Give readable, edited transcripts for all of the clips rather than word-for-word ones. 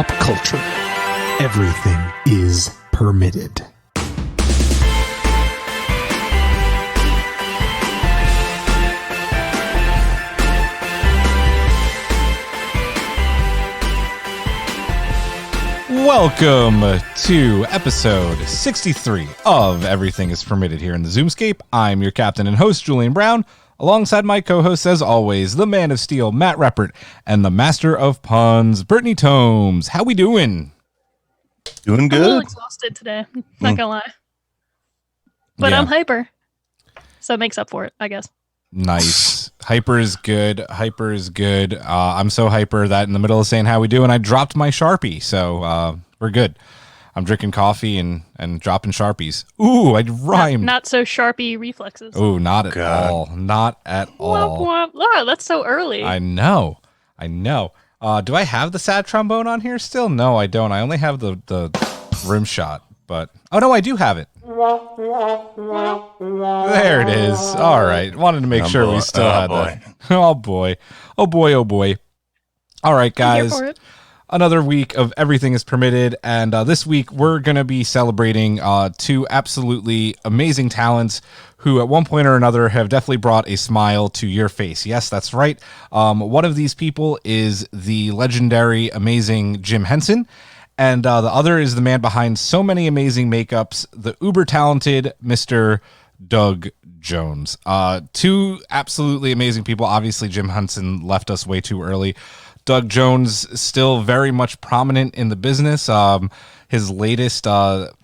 pop culture. Everything is permitted. Welcome to episode 63 of Everything is Permitted here in the Zoomscape. I'm your captain and host, Julian Brown, alongside my co-hosts, as always, the Man of Steel, Matt Reppert, and the Master of Puns, Brittany Tomes. How we doing? Doing good. I'm a little exhausted today, not gonna lie. But I'm hyper, so it makes up for it, I guess. Nice. Hyper is good. I'm so hyper that in the middle of saying how we doing, I dropped my Sharpie, so we're good. I'm drinking coffee and dropping Sharpies. Ooh, I rhymed. Not so Sharpie reflexes. Ooh, not at all. Not at all. Womp, womp. Oh, that's so early. I know. Do I have the sad trombone on here still? No, I don't. I only have the rim shot, but oh no, I do have it. There it is. All right. Wanted to make sure we still had that. Oh boy. All right, guys. I'm here for it. Another week of Everything is Permitted, and this week we're going to be celebrating two absolutely amazing talents who at one point or another have definitely brought a smile to your face. Yes, that's right. One of these people is the legendary, amazing Jim Henson, and the other is the man behind so many amazing makeups, the uber-talented Mr. Doug Jones. Two absolutely amazing people. Obviously, Jim Henson left us way too early. Doug Jones still very much prominent in the business. His latest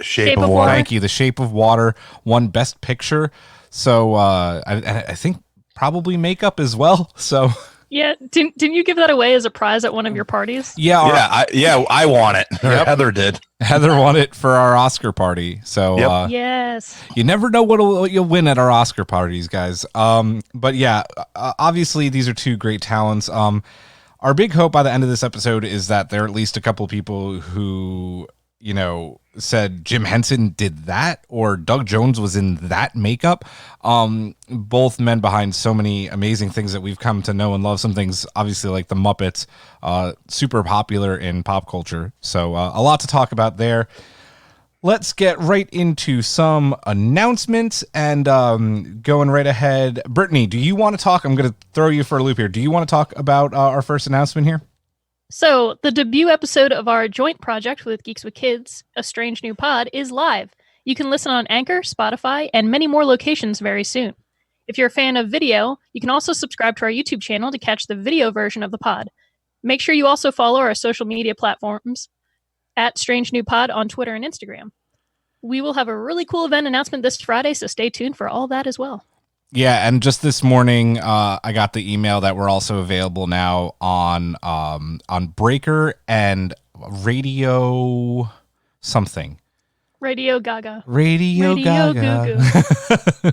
Shape of Water. Thank you. The Shape of Water won Best Picture. So I think probably makeup as well. So Yeah, didn't you give that away as a prize at one of your parties? yeah, I want it. Yep. Heather did. Heather won it for our Oscar party. So Yep. Yes. you never know what you'll win at our Oscar parties, guys. But yeah, obviously these are two great talents. Our big hope by the end of this episode is that there are at least a couple of people who, you know, said Jim Henson did that or Doug Jones was in that makeup. Both men behind so many amazing things that we've come to know and love. Some things, obviously, like the Muppets, super popular in pop culture. So a lot to talk about there. Let's get right into some announcements and going right ahead. Brittany, do you want to talk? I'm going to throw you for a loop here. Do you want to talk about our first announcement here? So, the debut episode of our joint project with Geeks with Kids, A Strange New Pod, is live. You can listen on Anchor, Spotify, and many more locations very soon. If you're a fan of video, you can also subscribe to our YouTube channel to catch the video version of the pod. Make sure you also follow our social media platforms at Strange New Pod on Twitter and Instagram. We will have a really cool event announcement this Friday, so stay tuned for all that as well. Yeah, and just this morning, I got the email that we're also available now on Breaker and Radio something. Radio Gaga. Radio Gaga. Goo Goo.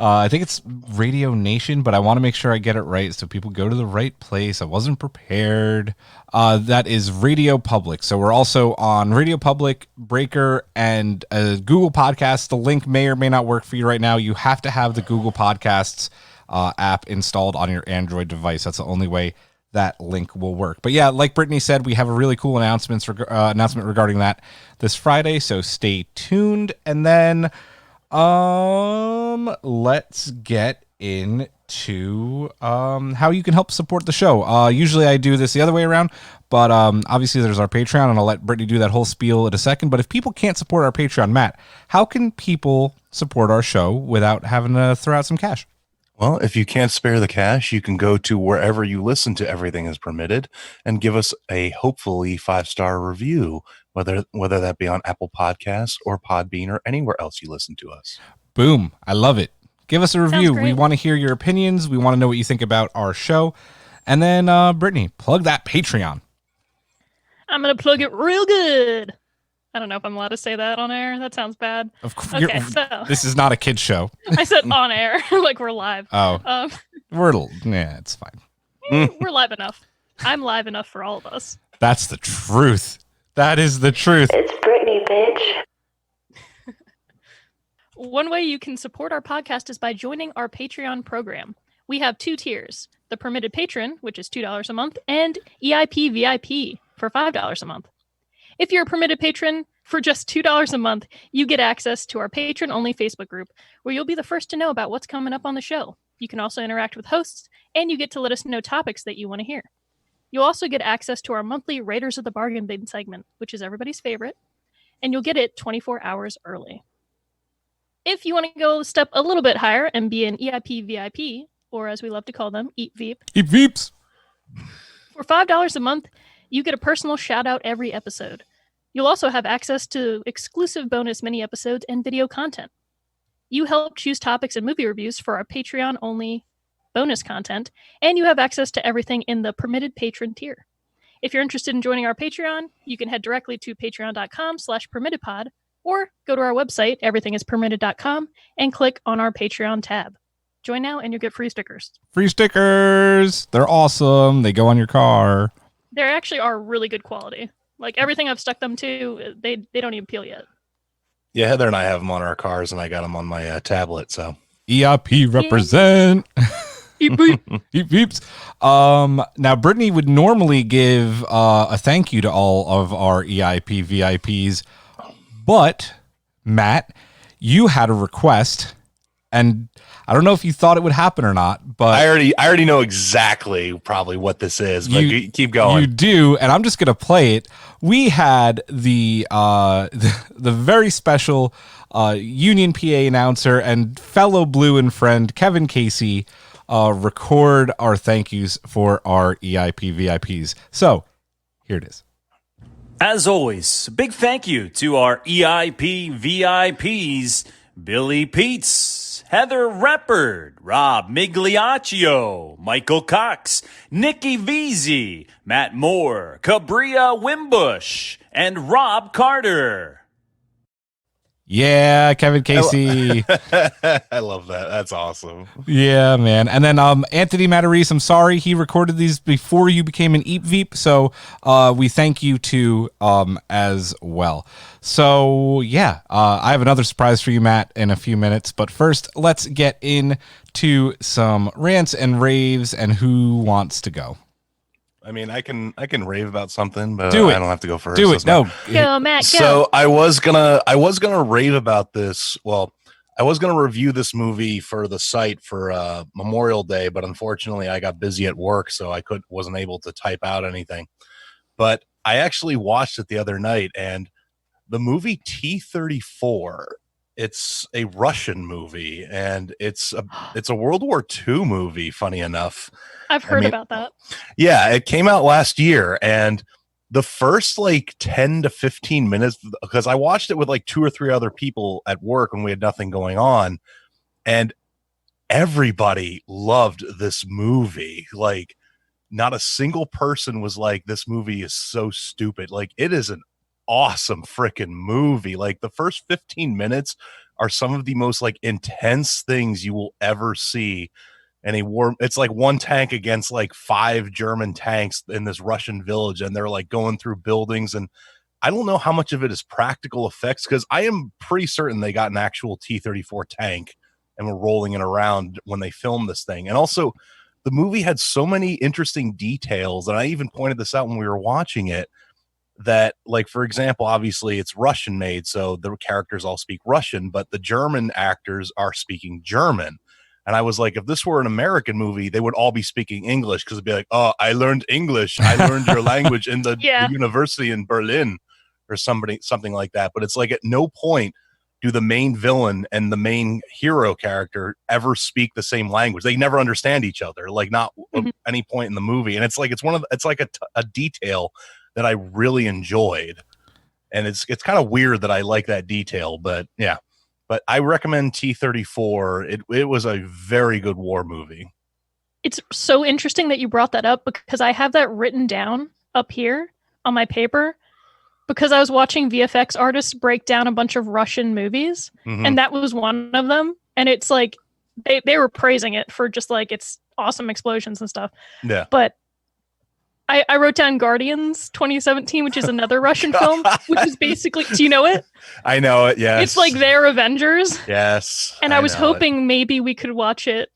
I think it's Radio Nation, but I want to make sure I get it right so people go to the right place. I wasn't prepared. That is Radio Public. So we're also on Radio Public, Breaker, and Google Podcasts. The link may or may not work for you right now. You have to have the Google Podcasts app installed on your Android device. That's the only way that link will work. But yeah, like Brittany said, we have a really cool announcement regarding that this Friday. So stay tuned. And then let's get into how you can help support the show. Usually I do this the other way around, but obviously there's our Patreon, and I'll let Brittany do that whole spiel in a second. But if people can't support our Patreon, Matt, how can people support our show without having to throw out some cash? Well, if you can't spare the cash, you can go to wherever you listen to Everything is Permitted and give us a hopefully 5-star review, whether that be on Apple Podcasts or Podbean or anywhere else you listen to us. Boom. I love it. Give us a review. Sounds great. We want to hear your opinions. We want to know what you think about our show. And then, Brittany, plug that Patreon. I'm going to plug it real good. I don't know if I'm allowed to say that on air. That sounds bad. Of course, Okay, so this is not a kid's show. I said on air, like we're live. Oh, it's fine. We're live enough. I'm live enough for all of us. That's the truth. That is the truth. It's Brittany, bitch. One way you can support our podcast is by joining our Patreon program. We have 2 tiers, the Permitted Patron, which is $2 a month, and EIP VIP. for $5 a month. If you're a permitted patron, for just $2 a month, you get access to our patron-only Facebook group, where you'll be the first to know about what's coming up on the show. You can also interact with hosts, and you get to let us know topics that you want to hear. You'll also get access to our monthly Raiders of the Bargain Bin segment, which is everybody's favorite, and you'll get it 24 hours early. If you want to go a step a little bit higher and be an EIP VIP, or as we love to call them, Eat Veep, Eat Veeps. for $5 a month, you get a personal shout-out every episode. You'll also have access to exclusive bonus mini-episodes and video content. You help choose topics and movie reviews for our Patreon-only bonus content, and you have access to everything in the permitted patron tier. If you're interested in joining our Patreon, you can head directly to patreon.com/permittedpod, or go to our website, everythingispermitted.com, and click on our Patreon tab. Join now and you'll get free stickers. Free stickers. They're awesome. They go on your car. They actually are really good quality. Like everything I've stuck them to, they don't even peel yet. Yeah, Heather and I have them on our cars, and I got them on my tablet. So EIP represent. Beep, beep. Beep beeps. Now Brittany would normally give a thank you to all of our EIP VIPs, but Matt, you had a request, and I don't know if you thought it would happen or not, but I already know exactly probably what this is. But keep going. You do, and I'm just gonna play it. We had the very special Union PA announcer and fellow Blue and friend Kevin Casey record our thank yous for our EIP VIPs. So here it is. As always, big thank you to our EIP VIPs, Billy Peets, Heather Reppard, Rob Migliaccio, Michael Cox, Nikki Veazey, Matt Moore, Cabria Wimbush, and Rob Carter. Yeah, Kevin Casey. I love that. That's awesome. Yeah, man. And then Anthony Matarese, I'm sorry, he recorded these before you became an Eat Veep, so we thank you too as well. So yeah, I have another surprise for you, Matt, in a few minutes. But first, let's get into some rants and raves and who wants to go. I mean, I can rave about something, but Do it. I don't have to go first. Do it. That's not- No. Go, Matt, go. So I was gonna rave about this. Well, I was gonna review this movie for the site for Memorial Day, but unfortunately I got busy at work, so I wasn't able to type out anything. But I actually watched it the other night, and the movie T-34. It's a Russian movie, and it's a World War II movie. Funny enough, I've heard about that. Yeah, it came out last year, and the first like 10 to 15 minutes, because I watched it with like 2 or 3 other people at work when we had nothing going on, and everybody loved this movie. Like, not a single person was like, this movie is so stupid. Like, it is an awesome freaking movie. Like, the first 15 minutes are some of the most like intense things you will ever see. And it's like one tank against like 5 German tanks in this Russian village, and they're like going through buildings, and I don't know how much of it is practical effects, because I am pretty certain they got an actual T-34 tank and were rolling it around when they filmed this thing. And also, the movie had so many interesting details, and I even pointed this out when we were watching it, that, like, for example, obviously it's Russian made, so the characters all speak Russian, but the German actors are speaking German. And I was like, if this were an American movie, they would all be speaking English, because it'd be like, oh, I learned English. I learned your language in the university in Berlin, or something like that. But it's like, at no point do the main villain and the main hero character ever speak the same language. They never understand each other, like not at any point in the movie. And it's like, it's like a detail that I really enjoyed. And it's kind of weird that I like that detail, but yeah. But I recommend T-34. It was a very good war movie. It's so interesting that you brought that up, because I have that written down up here on my paper, because I was watching VFX artists break down a bunch of Russian movies, and that was one of them. And it's like they were praising it for just like its awesome explosions and stuff. Yeah. But I wrote down Guardians 2017, which is another Russian film, which is basically, do you know it? I know it, yes. It's like their Avengers. Yes. And I was hoping maybe we could watch it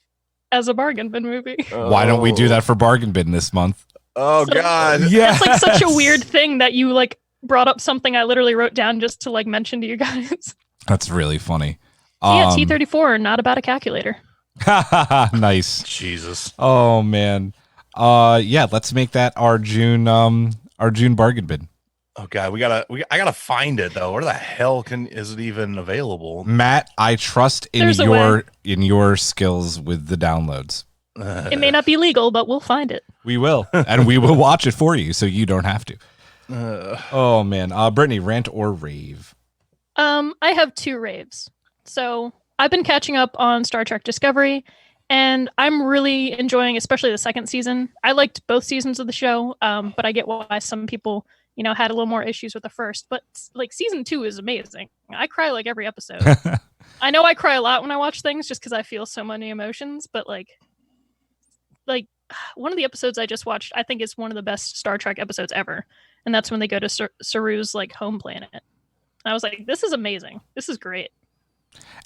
as a bargain bin movie. Why don't we do that for Bargain Bin this month? Oh So- God. Yeah. It's like such a weird thing that you like brought up something I literally wrote down just to like mention to you guys. That's really funny. Yeah, T34, not about a calculator. Nice. Jesus. Oh man. Yeah, let's make that our June bargain bin. Oh God, I gotta find it though. Where the hell is it even available? Matt, I trust in There's a way. your skills with the downloads. It may not be legal, but we'll find it. We will. And we will watch it for you so you don't have to. Oh man. Brittany, rant or rave? I have 2 raves. So I've been catching up on Star Trek Discovery, and I'm really enjoying, especially the second season. I liked both seasons of the show, but I get why some people, had a little more issues with the first. But like season 2 is amazing. I cry like every episode. I know I cry a lot when I watch things just because I feel so many emotions. But like one of the episodes I just watched, I think is one of the best Star Trek episodes ever, and that's when they go to Saru's like home planet. And I was like, this is amazing. This is great.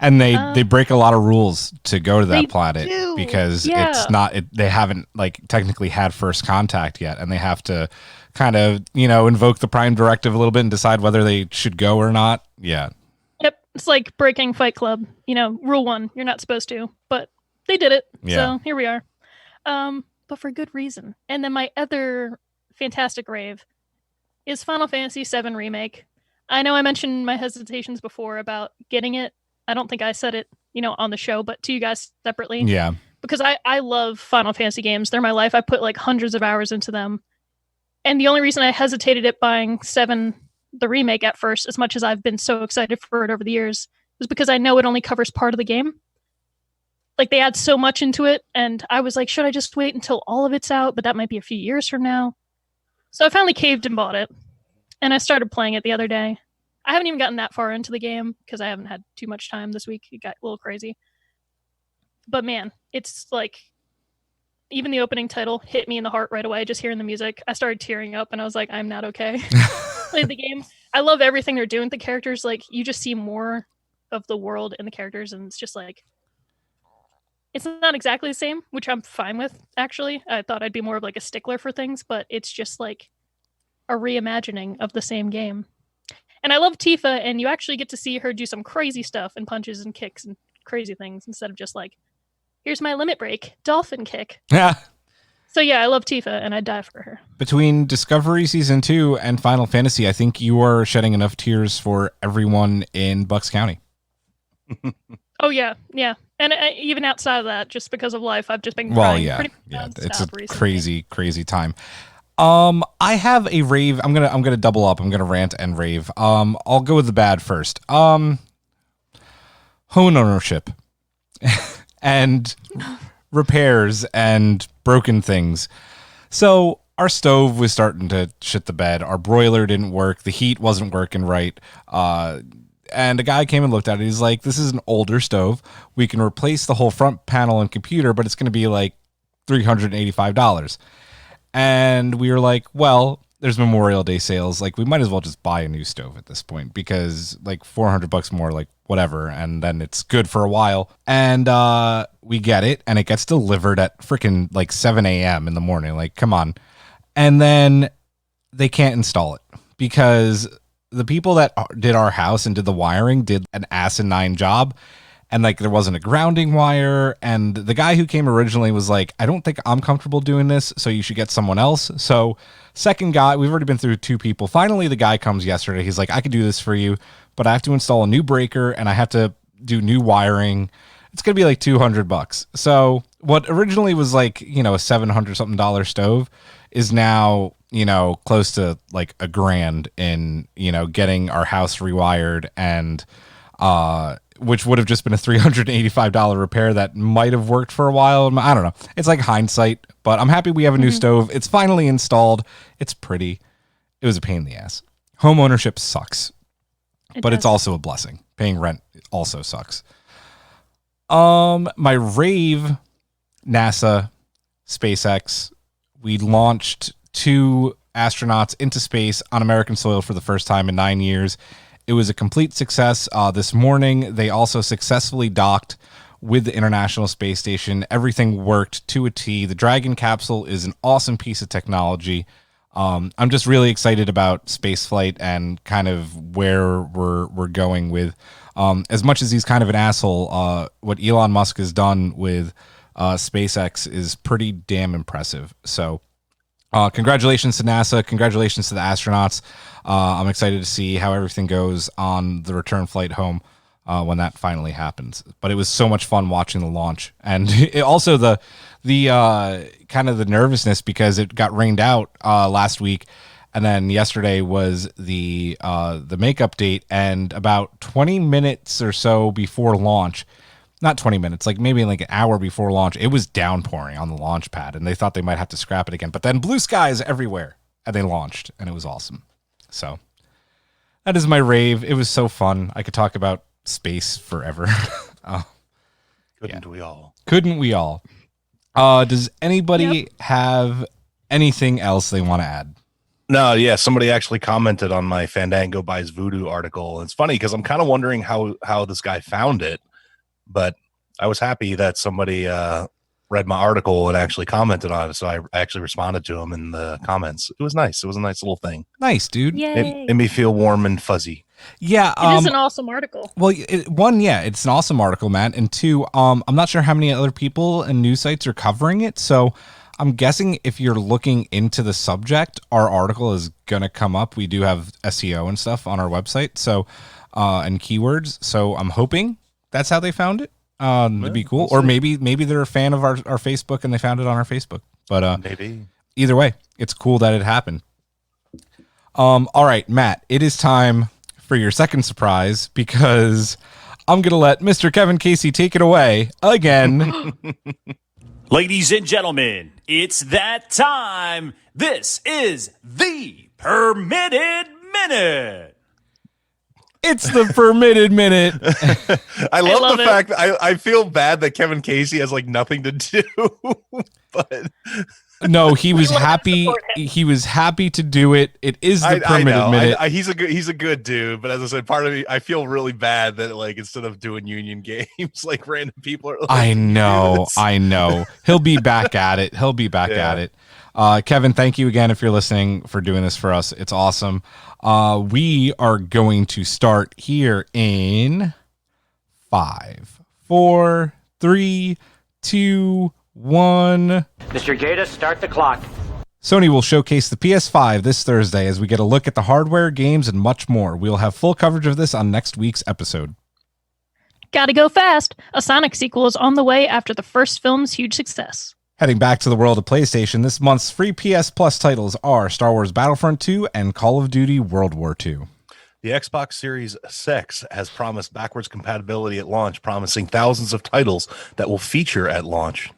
And they break a lot of rules to go to that They planet do. because Yeah. it's not they haven't like technically had first contact yet, and they have to kind of invoke the Prime Directive a little bit and decide whether they should go or not. Yeah. Yep, it's like breaking Fight Club. Rule 1, you're not supposed to, but they did it. Yeah. So here we are. But for good reason. And then my other fantastic rave is Final Fantasy VII Remake. I know I mentioned my hesitations before about getting it. I don't think I said it, on the show, but to you guys separately. Yeah. Because I love Final Fantasy games. They're my life. I put like hundreds of hours into them. And the only reason I hesitated at buying 7, the remake at first, as much as I've been so excited for it over the years, is because I know it only covers part of the game. Like they add so much into it. And I was like, should I just wait until all of it's out? But that might be a few years from now. So I finally caved and bought it. And I started playing it the other day. I haven't even gotten that far into the game because I haven't had too much time this week. It got a little crazy. But man, it's like even the opening title hit me in the heart right away. Just hearing the music, I started tearing up and I was like, I'm not okay. Played the game. I love everything they're doing with the characters. Like you just see more of the world and the characters, and it's just like it's not exactly the same, which I'm fine with, actually. I thought I'd be more of like a stickler for things, but it's just like a reimagining of the same game. And I love Tifa, and you actually get to see her do some crazy stuff and punches and kicks and crazy things instead of just like, here's my limit break, dolphin kick. Yeah. So yeah, I love Tifa, and I'd die for her. Between Discovery Season 2 and Final Fantasy, I think you are shedding enough tears for everyone in Bucks County. Oh yeah, yeah. And even outside of that, just because of life, I've just been Well, crying yeah, pretty yeah. nonstop It's a recently. crazy time. I have a rave. I'm gonna double up. I'm gonna rant and rave. I'll go with the bad first. Home ownership and repairs and broken things. So our stove was starting to shit the bed. Our broiler didn't work. The heat wasn't working right. And a guy came and looked at it. He's like, this is an older stove. We can replace the whole front panel and computer, but it's going to be like $385. And we were like, well, there's Memorial Day sales. Like, we might as well just buy a new stove at this point because like $400 more, like whatever. And then it's good for a while. And we get it, and it gets delivered at freaking like 7 a.m. in the morning. Like, come on. And then they can't install it because the people that did our house and did the wiring did an asinine job, and like there wasn't a grounding wire, and the guy who came originally was like, I don't think I'm comfortable doing this, so you should get someone else. So second guy, we've already been through 2 people. Finally the guy comes yesterday. He's like, I could do this for you, but I have to install a new breaker and I have to do new wiring. It's gonna be like $200. So what originally was like, a $700 something stove is now, close to like $1,000 in, getting our house rewired, and which would have just been a $385 repair that might have worked for a while. I don't know. It's like hindsight, but I'm happy we have a new stove. It's finally installed. It's pretty. It was a pain in the ass. Home ownership sucks, but it's also a blessing. Paying rent also sucks. My rave, NASA, SpaceX, we launched 2 astronauts into space on American soil for the first time in 9 years. It was a complete success. This morning, they also successfully docked with the International Space Station. Everything worked to a T. The Dragon capsule is an awesome piece of technology. I'm just really excited about spaceflight and kind of where we're going with. As much as he's kind of an asshole, what Elon Musk has done with SpaceX is pretty damn impressive. So congratulations to NASA. Congratulations to the astronauts. I'm excited to see how everything goes on the return flight home when that finally happens. But it was so much fun watching the launch, and also the kind of the nervousness because it got rained out last week, and then yesterday was the makeup date, and about 20 minutes or so before launch. Not 20 minutes, like maybe like an hour before launch, it was downpouring on the launch pad, and they thought they might have to scrap it again. But then blue skies everywhere, and they launched, and it was awesome. So that is my rave. It was so fun. I could talk about space forever. Couldn't we all? Couldn't we all? Does anybody have anything else they want to add? No, yeah. Somebody actually commented on my Fandango Buys Voodoo article. It's funny because I'm kind of wondering how this guy found it. But I was happy that somebody read my article and actually commented on it. So I actually responded to him in the comments. It was nice. It was a nice little thing. Nice, dude. Yay. It made me feel warm and fuzzy. Yeah. It is an awesome article. Well, one, yeah, it's an awesome article, Matt. And two, I'm not sure how many other people and news sites are covering it. So I'm guessing if you're looking into the subject, our article is going to come up. We do have SEO and stuff on our website. So, and keywords. So I'm hoping that's how they found it. It'd be cool. Or maybe they're a fan of our Facebook and they found it on our Facebook. But maybe either way, it's cool that it happened. All right, Matt, it is time for your second surprise because I'm going to let Mr. Kevin Casey take it away again. Ladies and gentlemen, it's that time. This is the Permitted Minute. It's the Permitted Minute. I love the it. fact that I feel bad that Kevin Casey has like nothing to do, but No, he was will have to happy. support him. He was happy to do it. It is the I Permitted know Minute. he's a good dude. But as I said, part of me, I feel really bad that like instead of doing union games, like random people are. Like, I know. this. I know. He'll be back at it. He'll be back Yeah. at it. Kevin, thank you again if you're listening for doing this for us. It's awesome. We are going to start here in 5, 4, 3, 2, 1. Mr. Gatus, start the clock. Sony will showcase the PS5 this Thursday as we get a look at the hardware, games, and much more. We'll have full coverage of this on next week's episode. Gotta go fast. A Sonic sequel is on the way after the first film's huge success. Heading back to the world of PlayStation, this month's free PS Plus titles are Star Wars Battlefront 2 and Call of Duty World War II. The Xbox Series X has promised backwards compatibility at launch, promising thousands of titles that will feature at launch.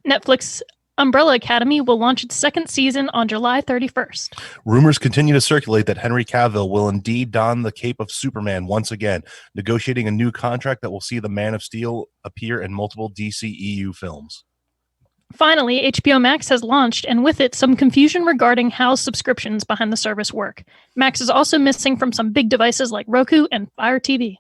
Netflix Umbrella Academy will launch its second season on July 31st. Rumors continue to circulate that Henry Cavill will indeed don the cape of Superman once again, negotiating a new contract that will see the Man of Steel appear in multiple DCEU films. Finally, HBO Max has launched, and with it, some confusion regarding how subscriptions behind the service work. Max is also missing from some big devices like Roku and Fire TV.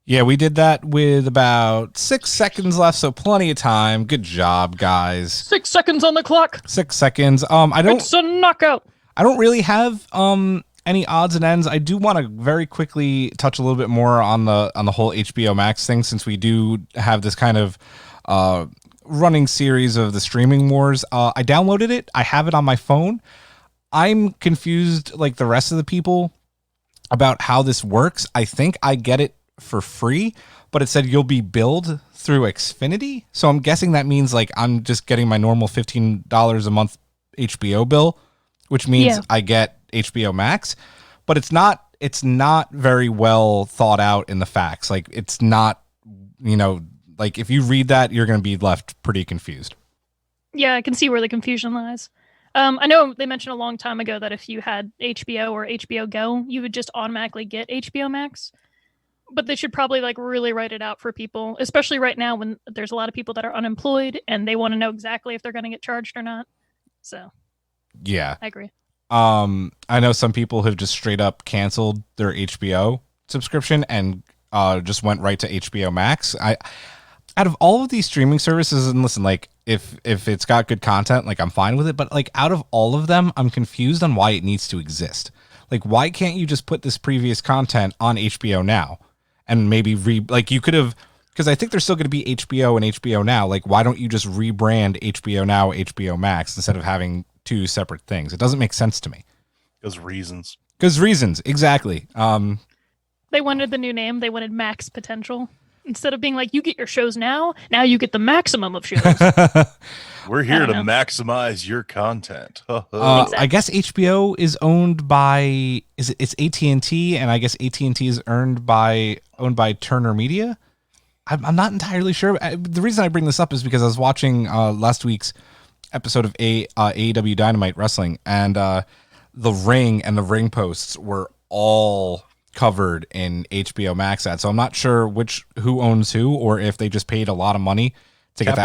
Yeah, we did that with about 6 seconds left, so plenty of time. Good job, guys. 6 seconds on the clock. 6 seconds. It's a knockout. I don't really have any odds and ends. I do want to very quickly touch a little bit more on the whole HBO Max thing, since we do have this kind of running series of the streaming wars. I downloaded it. I have it on my phone. I'm confused like the rest of the people about how this works. I think I get it for free, but it said you'll be billed through Xfinity. So I'm guessing that means like I'm just getting my normal $15 a month HBO bill, which means I get HBO Max, but it's not very well thought out in the facts. Like it's not, like if you read that, you're going to be left pretty confused. Yeah, I can see where the confusion lies. I know they mentioned a long time ago that if you had HBO or HBO Go, you would just automatically get HBO Max. But they should probably like really write it out for people, especially right now when there's a lot of people that are unemployed and they want to know exactly if they're going to get charged or not. So, yeah, I agree. I know some people have just straight up canceled their HBO subscription and just went right to HBO Max. out of all of these streaming services, and listen, like if it's got good content, like I'm fine with it, but like out of all of them, I'm confused on why it needs to exist. Like, why can't you just put this previous content on HBO Now and maybe like you could have, because I think there's still going to be HBO and HBO Now. Like, why don't you just rebrand HBO Now, HBO Max instead of having two separate things? It doesn't make sense to me. Because reasons. Exactly. They wanted the new name. They wanted Max Potential. Instead of being like, you get your shows now you get the maximum of shows. We're here to maximize your content. Exactly. I guess HBO is owned by it's AT&T, and I guess AT&T is owned by Turner Media. I'm not entirely sure. The reason I bring this up is because I was watching last week's episode of AEW Dynamite Wrestling, and the ring and the ring posts were all covered in HBO Max ads. So I'm not sure who owns who, or if they just paid a lot of money to get that.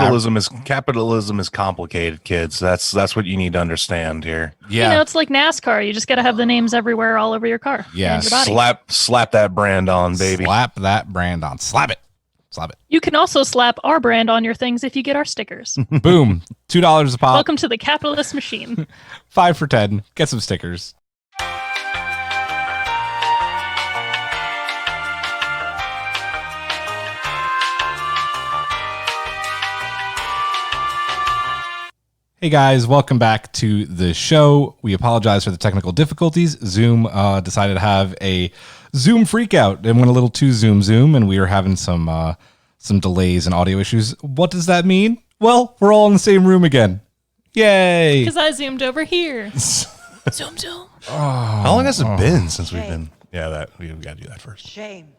Capitalism is complicated, kids. That's what you need to understand here. Yeah, you know, it's like NASCAR. You just got to have the names everywhere, all over your car. Yeah, and your body. Slap that brand on, baby. Slap that brand on. Slap it. You can also slap our brand on your things if you get our stickers. Boom. $2 a pop. Welcome to the capitalist machine. 5 for 10. Get some stickers. Hey guys, welcome back to the show. We apologize for the technical difficulties. Zoom decided to have a Zoom freakout and went a little too zoom, and we were having some delays and audio issues. What does that mean? Well, we're all in the same room again. Yay! Because I zoomed over here. Zoom. How long has it been since we've been? Yeah, we got to do that first. Shame.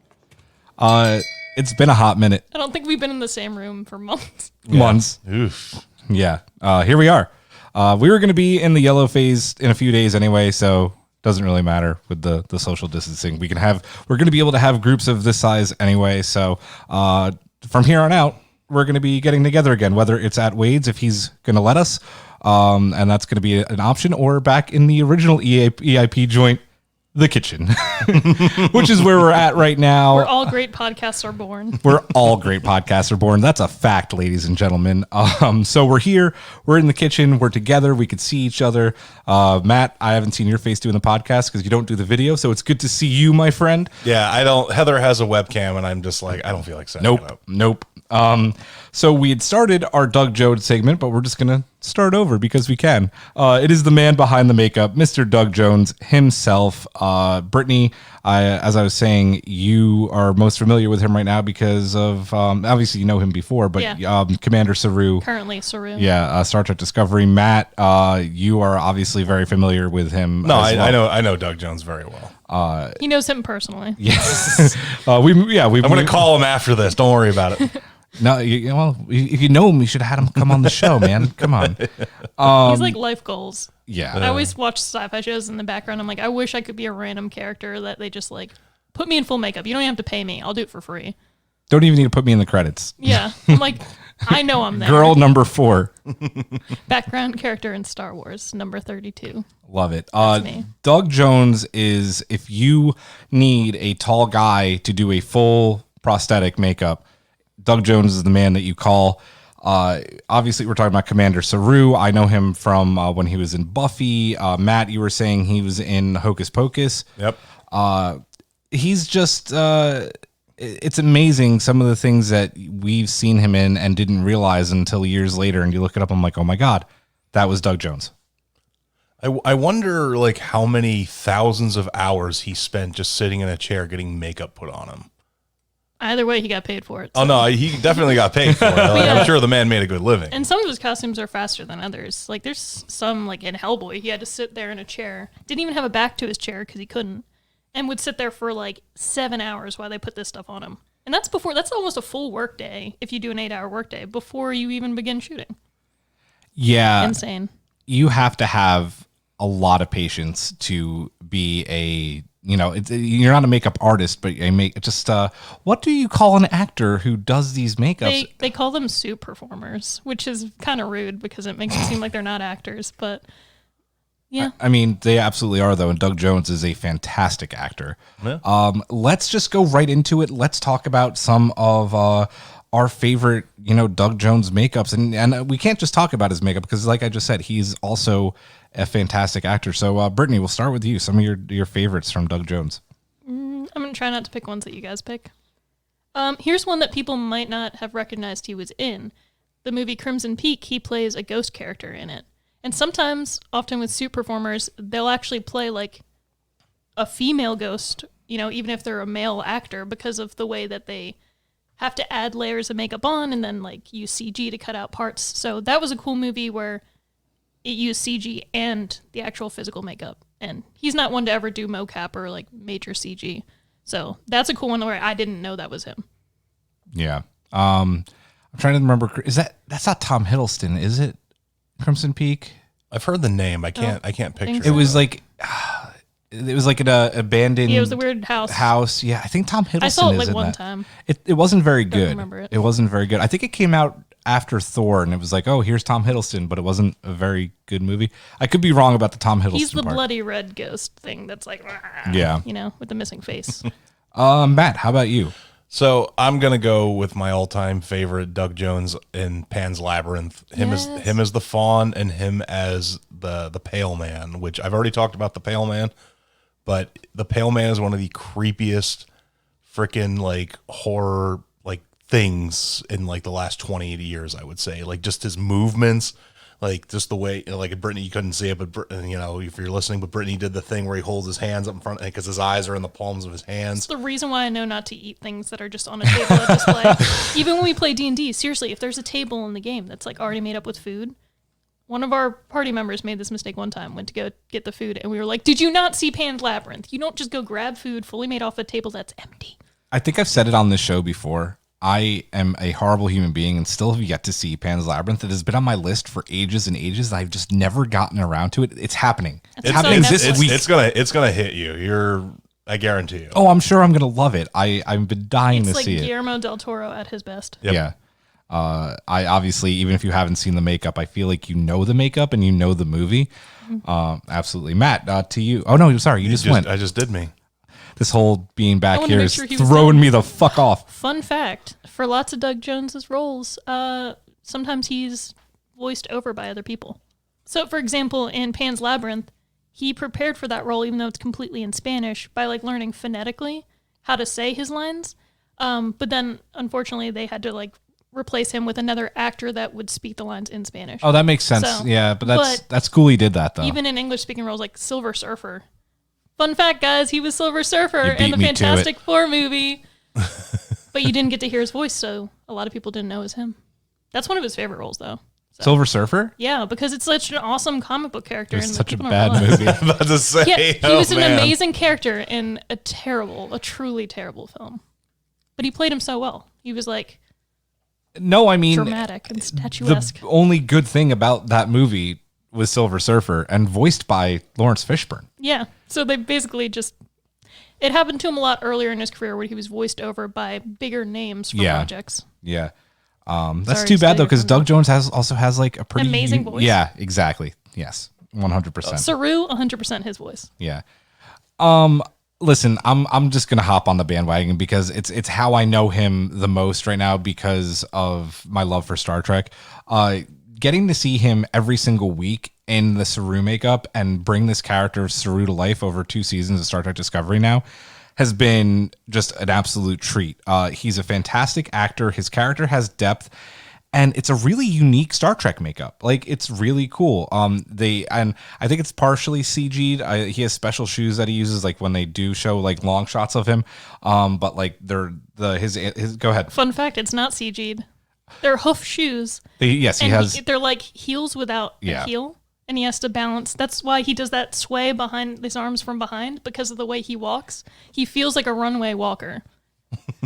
It's been a hot minute. I don't think we've been in the same room for months. Months. Oof. Yeah. Here we are. We were going to be in the yellow phase in a few days anyway, so doesn't really matter with the social distancing. We're going to be able to have groups of this size anyway. So from here on out, we're going to be getting together again, whether it's at Wade's if he's going to let us, and that's going to be an option, or back in the original EIP joint, the kitchen, which is where we're at right now. Where all great podcasts are born. That's a fact, ladies and gentlemen. So we're here. We're in the kitchen. We're together. We could see each other. Matt, I haven't seen your face doing the podcast because you don't do the video. So it's good to see you, my friend. Yeah, I don't. Heather has a webcam, and I'm just like, I don't feel like setting it up. Nope. So we had started our Doug Jones segment, but we're just going to start over because we can. It is the man behind the makeup, Mr. Doug Jones himself. Brittany, as I was saying, you are most familiar with him right now because of, obviously you know him before, but Commander Saru. Currently Saru. Yeah, Star Trek Discovery. Matt, you are obviously very familiar with him. No, I know Doug Jones very well. He knows him personally. Yes. I'm going to call him after this. Don't worry about it. No, if you know him, you should have had him come on the show, man. Come on. He's like life goals. Yeah. I always watch sci-fi shows in the background. I'm like, I wish I could be a random character that they just like put me in full makeup. You don't even have to pay me. I'll do it for free. Don't even need to put me in the credits. Yeah. I'm like, I know I'm there. Girl number 4. Background character in Star Wars, number 32. Love it. Me. Doug Jones is, if you need a tall guy to do a full prosthetic makeup, Doug Jones is the man that you call. Obviously, we're talking about Commander Saru. I know him from when he was in Buffy. Matt, you were saying he was in Hocus Pocus. Yep. He's just, it's amazing some of the things that we've seen him in and didn't realize until years later. And you look it up, I'm like, oh my God, that was Doug Jones. I wonder like how many thousands of hours he spent just sitting in a chair getting makeup put on him. Either way, he got paid for it. So. Oh, no, he definitely got paid for it. Like, Yeah. I'm sure the man made a good living. And some of his costumes are faster than others. Like, there's some, like in Hellboy, he had to sit there in a chair. Didn't even have a back to his chair because he couldn't. And would sit there for like 7 hours while they put this stuff on him. And that's almost a full work day if you do an 8-hour work day before you even begin shooting. Yeah. Insane. You have to have a lot of patience to be a... you're not a makeup artist, but what do you call an actor who does these makeups? They call them suit performers, which is kind of rude because it makes it seem like they're not actors, but yeah. I mean, they absolutely are, though, and Doug Jones is a fantastic actor. Yeah. Let's just go right into it. Let's talk about some of our favorite, Doug Jones makeups. And we can't just talk about his makeup because, like I just said, he's also a fantastic actor. So, Brittany, we'll start with you. Some of your favorites from Doug Jones. I'm going to try not to pick ones that you guys pick. Here's one that people might not have recognized he was in. The movie Crimson Peak, he plays a ghost character in it. And sometimes, often with suit performers, they'll actually play like a female ghost, even if they're a male actor, because of the way that they have to add layers of makeup on and then like use CG to cut out parts. So that was a cool movie where it used CG and the actual physical makeup. And he's not one to ever do mocap or like major CG. So that's a cool one where I didn't know that was him. Yeah. I'm trying to remember. That's not Tom Hiddleston, is it? Crimson Peak? I've heard the name. I can't picture It was like an abandoned. Yeah, it was the weird house. Yeah, I think Tom Hiddleston. I saw it is like in one that. time. It wasn't very good. remember it. It wasn't very good. I think it came out after Thor, and it was like, oh, here's Tom Hiddleston, but it wasn't a very good movie. I could be wrong about the Tom Hiddleston. He's the part. bloody red ghost thing that's like, Yeah. with the missing face. Matt, how about you? So I'm gonna go with my all-time favorite, Doug Jones in Pan's Labyrinth. Him as the fawn, and him as the Pale Man. Which I've already talked about the Pale Man, but the Pale Man is one of the creepiest, freaking like horror like things in like the last 20 years. I would say, like just his movements. Like just the way, like Brittany, you couldn't see it, but if you're listening, but Brittany did the thing where he holds his hands up in front because his eyes are in the palms of his hands. It's the reason why I know not to eat things that are just on a table at display. Even when we play D&D, seriously, if there's a table in the game that's like already made up with food, one of our party members made this mistake one time, went to go get the food, and we were like, did you not see Pan's Labyrinth? You don't just go grab food fully made off a table that's empty. I think I've said it on this show before. I am a horrible human being and still have yet to see Pan's Labyrinth. It has been on my list for ages and ages. I've just never gotten around to it. It's happening. It's happening this week. It's gonna hit you. I guarantee you. Oh, I'm sure I'm gonna love it. I've been dying to see it. It's like Guillermo del Toro at his best. Yep. Yeah. I obviously, even if you haven't seen the makeup, I feel like you know the makeup and you know the movie. Absolutely. Matt, to you. Oh no, sorry, you just went. I just did me. This whole being back here is sure he was throwing done. me the fuck off. Fun fact, for lots of Doug Jones's roles, sometimes he's voiced over by other people. So, for example, in Pan's Labyrinth, he prepared for that role, even though it's completely in Spanish, by like learning phonetically how to say his lines. But then, unfortunately, they had to like replace him with another actor that would speak the lines in Spanish. Oh, that makes sense. So, yeah, but that's cool he did that, though. Even in English-speaking roles like Silver Surfer. Fun fact, guys, he was Silver Surfer You beat in the me to it. Fantastic Four movie. But you didn't get to hear his voice, so a lot of people didn't know it was him. That's one of his favorite roles, though. So, Silver Surfer? yeah, because it's such an awesome comic book character. It was and such a people don't bad realize. movie. I'm about to say, Yeah, he was an amazing character in a truly terrible film. But he played him so well. He was like No, I mean, dramatic and statuesque. the only good thing about that movie was Silver Surfer and voiced by Lawrence Fishburne. Yeah, so they basically just... It happened to him a lot earlier in his career where he was voiced over by bigger names for projects. Yeah. That's Sorry too to bad, steal though, your because thunder. Doug Jones also has like a pretty... Amazing voice. Yeah, exactly. Yes, 100%. Saru, 100% his voice. Yeah. Listen, I'm just gonna hop on the bandwagon because it's how I know him the most right now because of my love for Star Trek. Getting to see him every single week in the Saru makeup and bring this character of Saru to life over 2 seasons of Star Trek Discovery now has been just an absolute treat. He's a fantastic actor. His character has depth. And it's a really unique Star Trek makeup. Like, it's really cool. And I think it's partially CG'd. He has special shoes that he uses, like when they do show like long shots of him. But like his go ahead. Fun fact, it's not CG'd. They're hoof shoes. He And has. they're like heels without a heel. And he has to balance. That's why he does that sway behind his arms from behind, because of the way he walks. He feels like a runway walker.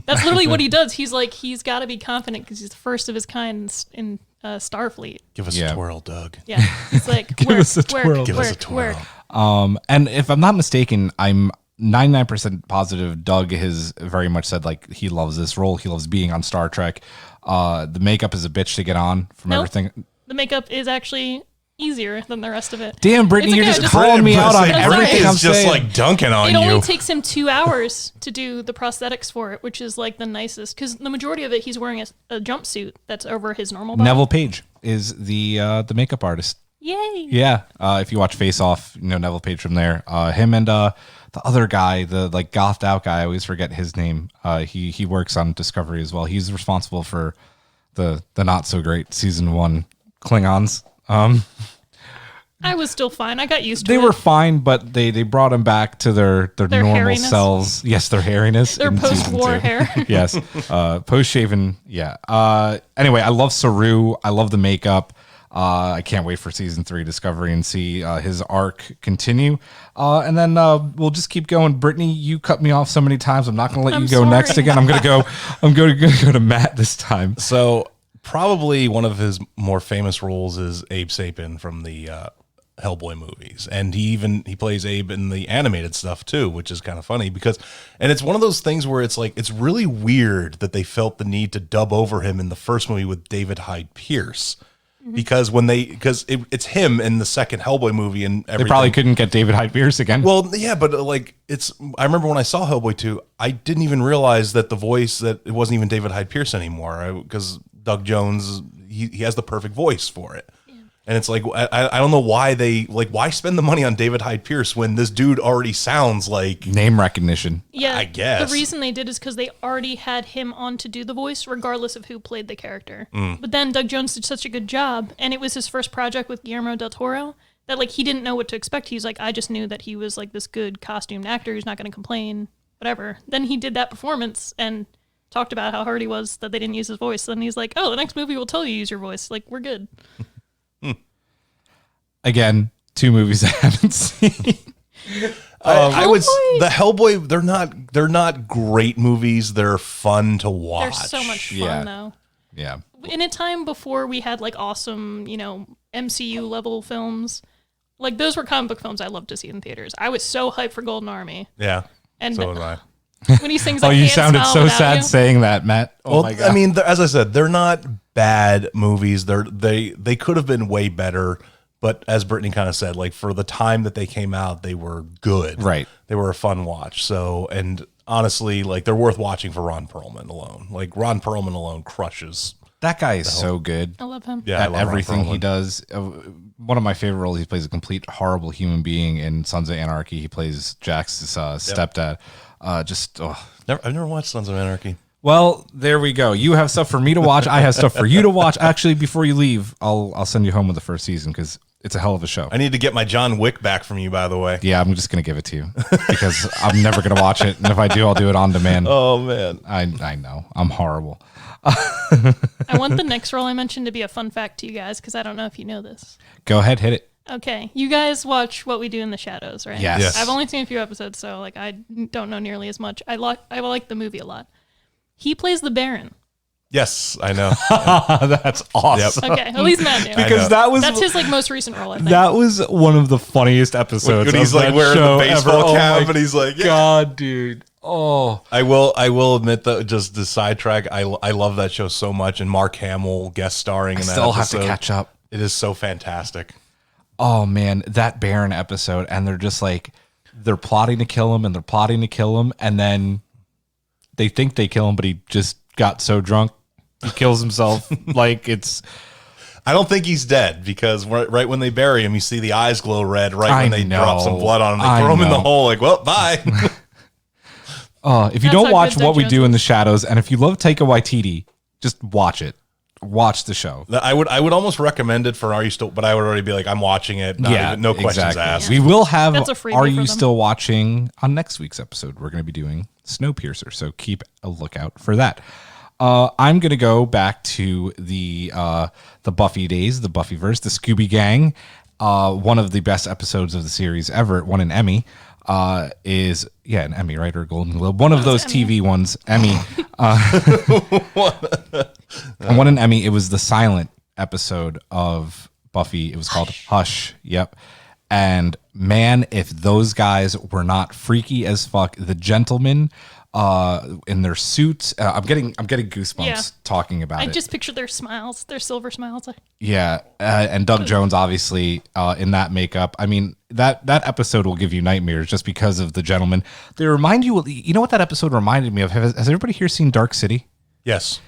That's literally what he does. He's like, he's got to be confident because he's the first of his kind in Starfleet. Give us a twirl, Doug. Yeah. He's like, Give us a twirl. Give us a twirl. And if I'm not mistaken, I'm 99% positive Doug has very much said like he loves this role. He loves being on Star Trek. The makeup is a bitch to get on from everything. The makeup is actually easier than the rest of it. Damn, Brittany, It's you're okay, just just- calling me out on Brittany's everything I'm just saying. like dunking on It you. only takes him 2 hours to do the prosthetics for it, which is like the nicest. Because the majority of it, he's wearing a jumpsuit that's over his normal body. Neville Page is the makeup artist. Yay! Yeah, if you watch Face Off, you know Neville Page from there. Him and the other guy, the like gothed out guy, I always forget his name. He works on Discovery as well. He's responsible for the not so great season 1 Klingons. I was still fine. I got used to They it. were fine, but they brought them back to their normal hairiness. selves. Yes, their hairiness. Their in season post-war 2. hair. Yes, post-shaven. Yeah. Anyway, I love Saru. I love the makeup. I can't wait for season 3 Discovery and see his arc continue. And then we'll just keep going. Brittany, you cut me off so many times. I'm not going to let I'm you go sorry. next again. I'm going to go to Matt this time. So probably one of his more famous roles is Abe Sapien from the Hellboy movies, and he plays Abe in the animated stuff too, which is kind of funny and it's one of those things where it's like it's really weird that they felt the need to dub over him in the first movie with David Hyde Pierce. Because it's him in the second Hellboy movie and everything. They probably couldn't get David Hyde Pierce again. Well, yeah, but I remember when I saw Hellboy 2, I didn't even realize that that it wasn't even David Hyde Pierce anymore, because Doug Jones, he has the perfect voice for it. And it's like, I don't know why why spend the money on David Hyde Pierce when this dude already sounds like... Name recognition. Yeah, I guess. the reason they did is because they already had him on to do the voice, regardless of who played the character. But then Doug Jones did such a good job, and it was his first project with Guillermo del Toro, that he didn't know what to expect. He's like, I just knew that he was this good costumed actor who's not going to complain, whatever. Then he did that performance and talked about how hard he was that they didn't use his voice. Then he's like, oh, the next movie will tell you use your voice. We're good. Again, 2 movies I haven't seen. I would the Hellboy. They're not great movies. They're fun to watch. They're so much fun, Yeah. though. Yeah. In a time before we had awesome, MCU level films, those were comic book films I loved to see in theaters. I was so hyped for Golden Army. Yeah, And so was I. when he sings, Oh, I you Can't sounded Smile so Without sad You. saying that, Matt. Oh Well, my God. I mean, as I said, they're not bad movies. They could have been way better. But as Brittany kind of said, for the time that they came out, they were good. Right. They were a fun watch. So, and honestly, they're worth watching for Ron Perlman alone. Ron Perlman alone crushes. that guy is so good. I love him. Yeah, I At love Ron everything he Perlman. does. One of my favorite roles, he plays a complete horrible human being in Sons of Anarchy. He plays Jack's stepdad. I've never watched Sons of Anarchy. Well, there we go. You have stuff for me to watch. I have stuff for you to watch. Actually, before you leave, I'll send you home with the first season because it's a hell of a show. I need to get my John Wick back from you, by the way. Yeah, I'm just gonna give it to you because I'm never gonna watch it, and if I do, I'll do it on demand. Oh man, I know I'm horrible. I want the next role I mentioned to be a fun fact to you guys because I don't know if you know this. Go ahead, hit it. Okay, you guys watch What We Do in the Shadows, right? Yes. Yes. I've only seen a few episodes, so I don't know nearly as much. I like the movie a lot. He plays the Baron. yes, I know. That's awesome. Okay, at least Matt knew. Because that was That's his most recent role, I think. that was one of the funniest episodes. When he's of that wearing show the baseball ever. cap Oh my and he's like, yeah. God, dude. Oh, I will admit that just the sidetrack. I love that show so much, and Mark Hamill guest starring I in that still have to episode. catch up. It is so fantastic. Oh man, that Baron episode, and they're just they're plotting to kill him, and they're plotting to kill him, and then they think they kill him, but he just got so drunk he kills himself. It's. I don't think he's dead because right when they bury him, you see the eyes glow red. Right when they drop some blood on him, they throw him in the hole. Well, bye. If you That's don't how watch good What Doug We Jones Do in is. the Shadows, and if you love Taika Waititi, just watch it. Watch the show. I would almost recommend it for Are You Still, but I would already be like, I'm watching it. No questions asked. We will have That's a freebie Are for You them. Still Watching on next week's episode. We're going to be doing Snowpiercer, so keep a lookout for that. I'm going to go back to the Buffy days, the Buffyverse, the Scooby Gang. One of the best episodes of the series ever. It won an Emmy. Is an Emmy, right, or a Golden Globe? One of those TV ones. Emmy. And won an Emmy. It was the silent episode of Buffy. It was called Hush. Yep. And man, if those guys were not freaky as fuck, the gentleman, in their suits. I'm getting goosebumps talking about it. I just picture their smiles, their silver smiles. Yeah, and Doug Jones obviously in that makeup. I mean, that episode will give you nightmares just because of the gentleman. They remind you. You know what that episode reminded me of? Has everybody here seen Dark City? Yes.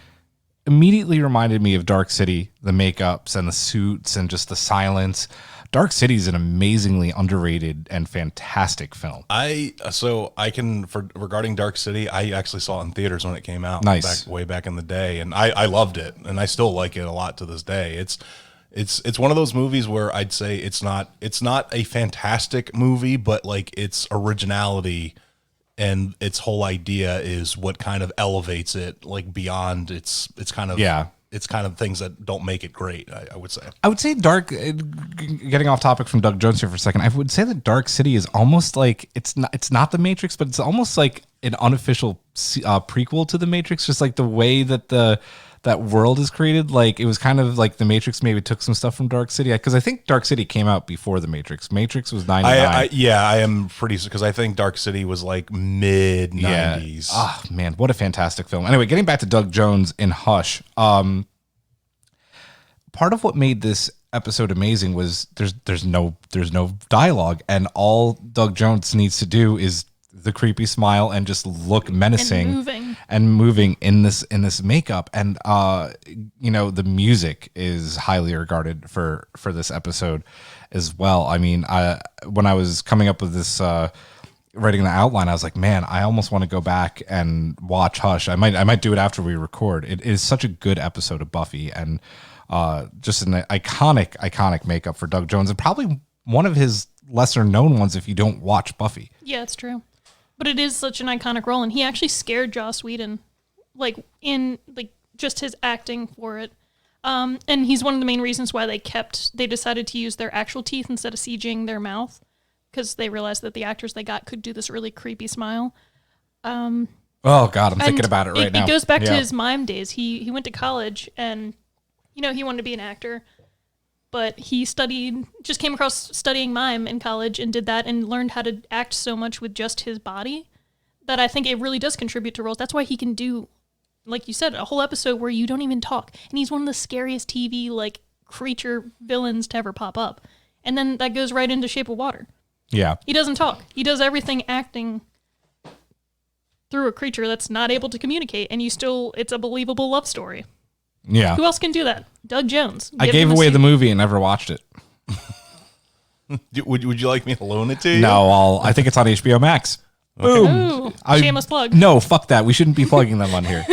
Immediately reminded me of Dark City, the makeups and the suits and just the silence. Dark City is an amazingly underrated and fantastic film. Regarding Dark City, I actually saw it in theaters when it came out. Nice. Way back in the day, and I loved it, and I still like it a lot to this day. It's one of those movies where I'd say it's not a fantastic movie, but like its originality and its whole idea is what kind of elevates it like beyond its kind of it's kind of things that don't make it great. I would say. I would say getting off topic from Doug Jones here for a second. I would say that Dark City is almost like it's not the Matrix, but it's almost like an unofficial prequel to the Matrix. Just like the way that that world is created, like it was kind of like the Matrix maybe took some stuff from Dark City, because I think Dark City came out before the Matrix. Matrix was 99. I am pretty, because I think Dark City was like mid 90s. Oh man, what a fantastic film. Anyway, getting back to Doug Jones in Hush. Part of what made this episode amazing was there's no dialogue, and all Doug Jones needs to do is the creepy smile and just look menacing and moving in this makeup. And the music is highly regarded for this episode as well. I mean, when I was coming up with this writing the outline, I was like, man, I almost want to go back and watch Hush. I might do it after we record. It is such a good episode of Buffy, and just an iconic makeup for Doug Jones, and probably one of his lesser known ones if you don't watch Buffy. Yeah, it's true. But it is such an iconic role, and he actually scared Joss Whedon, in just his acting for it. And he's one of the main reasons why they decided to use their actual teeth instead of CGing their mouth, because they realized that the actors they got could do this really creepy smile. Oh God, I'm thinking about it right now. It goes back to his mime days. He went to college, and he wanted to be an actor. But he just came across studying mime in college and did that and learned how to act so much with just his body that I think it really does contribute to roles. That's why he can do, like you said, a whole episode where you don't even talk. And he's one of the scariest TV creature villains to ever pop up. And then that goes right into Shape of Water. Yeah. He doesn't talk. He does everything acting through a creature that's not able to communicate, and it's a believable love story. Yeah. Who else can do that? Doug Jones. I gave away the movie and never watched it. Would you like me to loan it to you? No, I think it's on HBO Max. Boom. Ooh, shameless plug. No, fuck that. We shouldn't be plugging them on here.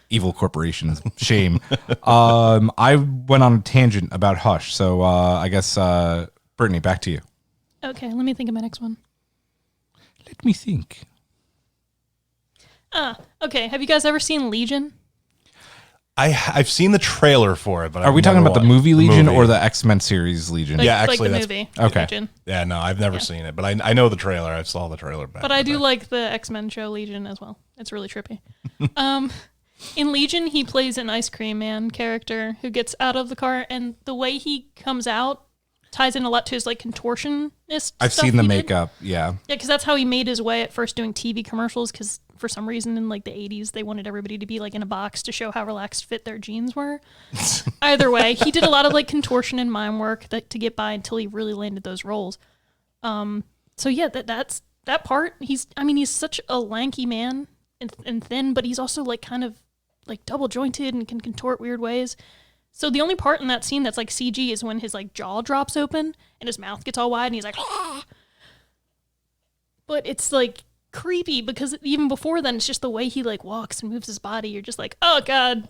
Evil corporations. Shame. I went on a tangent about Hush, so I guess, Brittany, back to you. Okay, let me think of my next one. Let me think. Okay. Have you guys ever seen Legion? I've seen the trailer for it, but are we talking about the movie Legion or the X-Men series Legion? Yeah, actually, the movie. Okay. Legion. Yeah, no, I've never seen it, but I know the trailer. I saw the trailer back. But I do like the X-Men show Legion as well. It's really trippy. In Legion, he plays an ice cream man character who gets out of the car, and the way he comes out ties in a lot to his contortionist. I've seen the makeup. Yeah. Yeah, because that's how he made his way at first doing TV commercials, because for some reason in the 80s they wanted everybody to be in a box to show how relaxed fit their jeans were. Either way, he did a lot of contortion and mime work to get by until he really landed those roles. So yeah, that's that part. He's such a lanky man and thin, but he's also kind of double jointed and can contort weird ways. So the only part in that scene that's CG is when his jaw drops open and his mouth gets all wide and he's like, ah! But it's creepy, because even before then it's just the way he walks and moves his body. You're just oh God,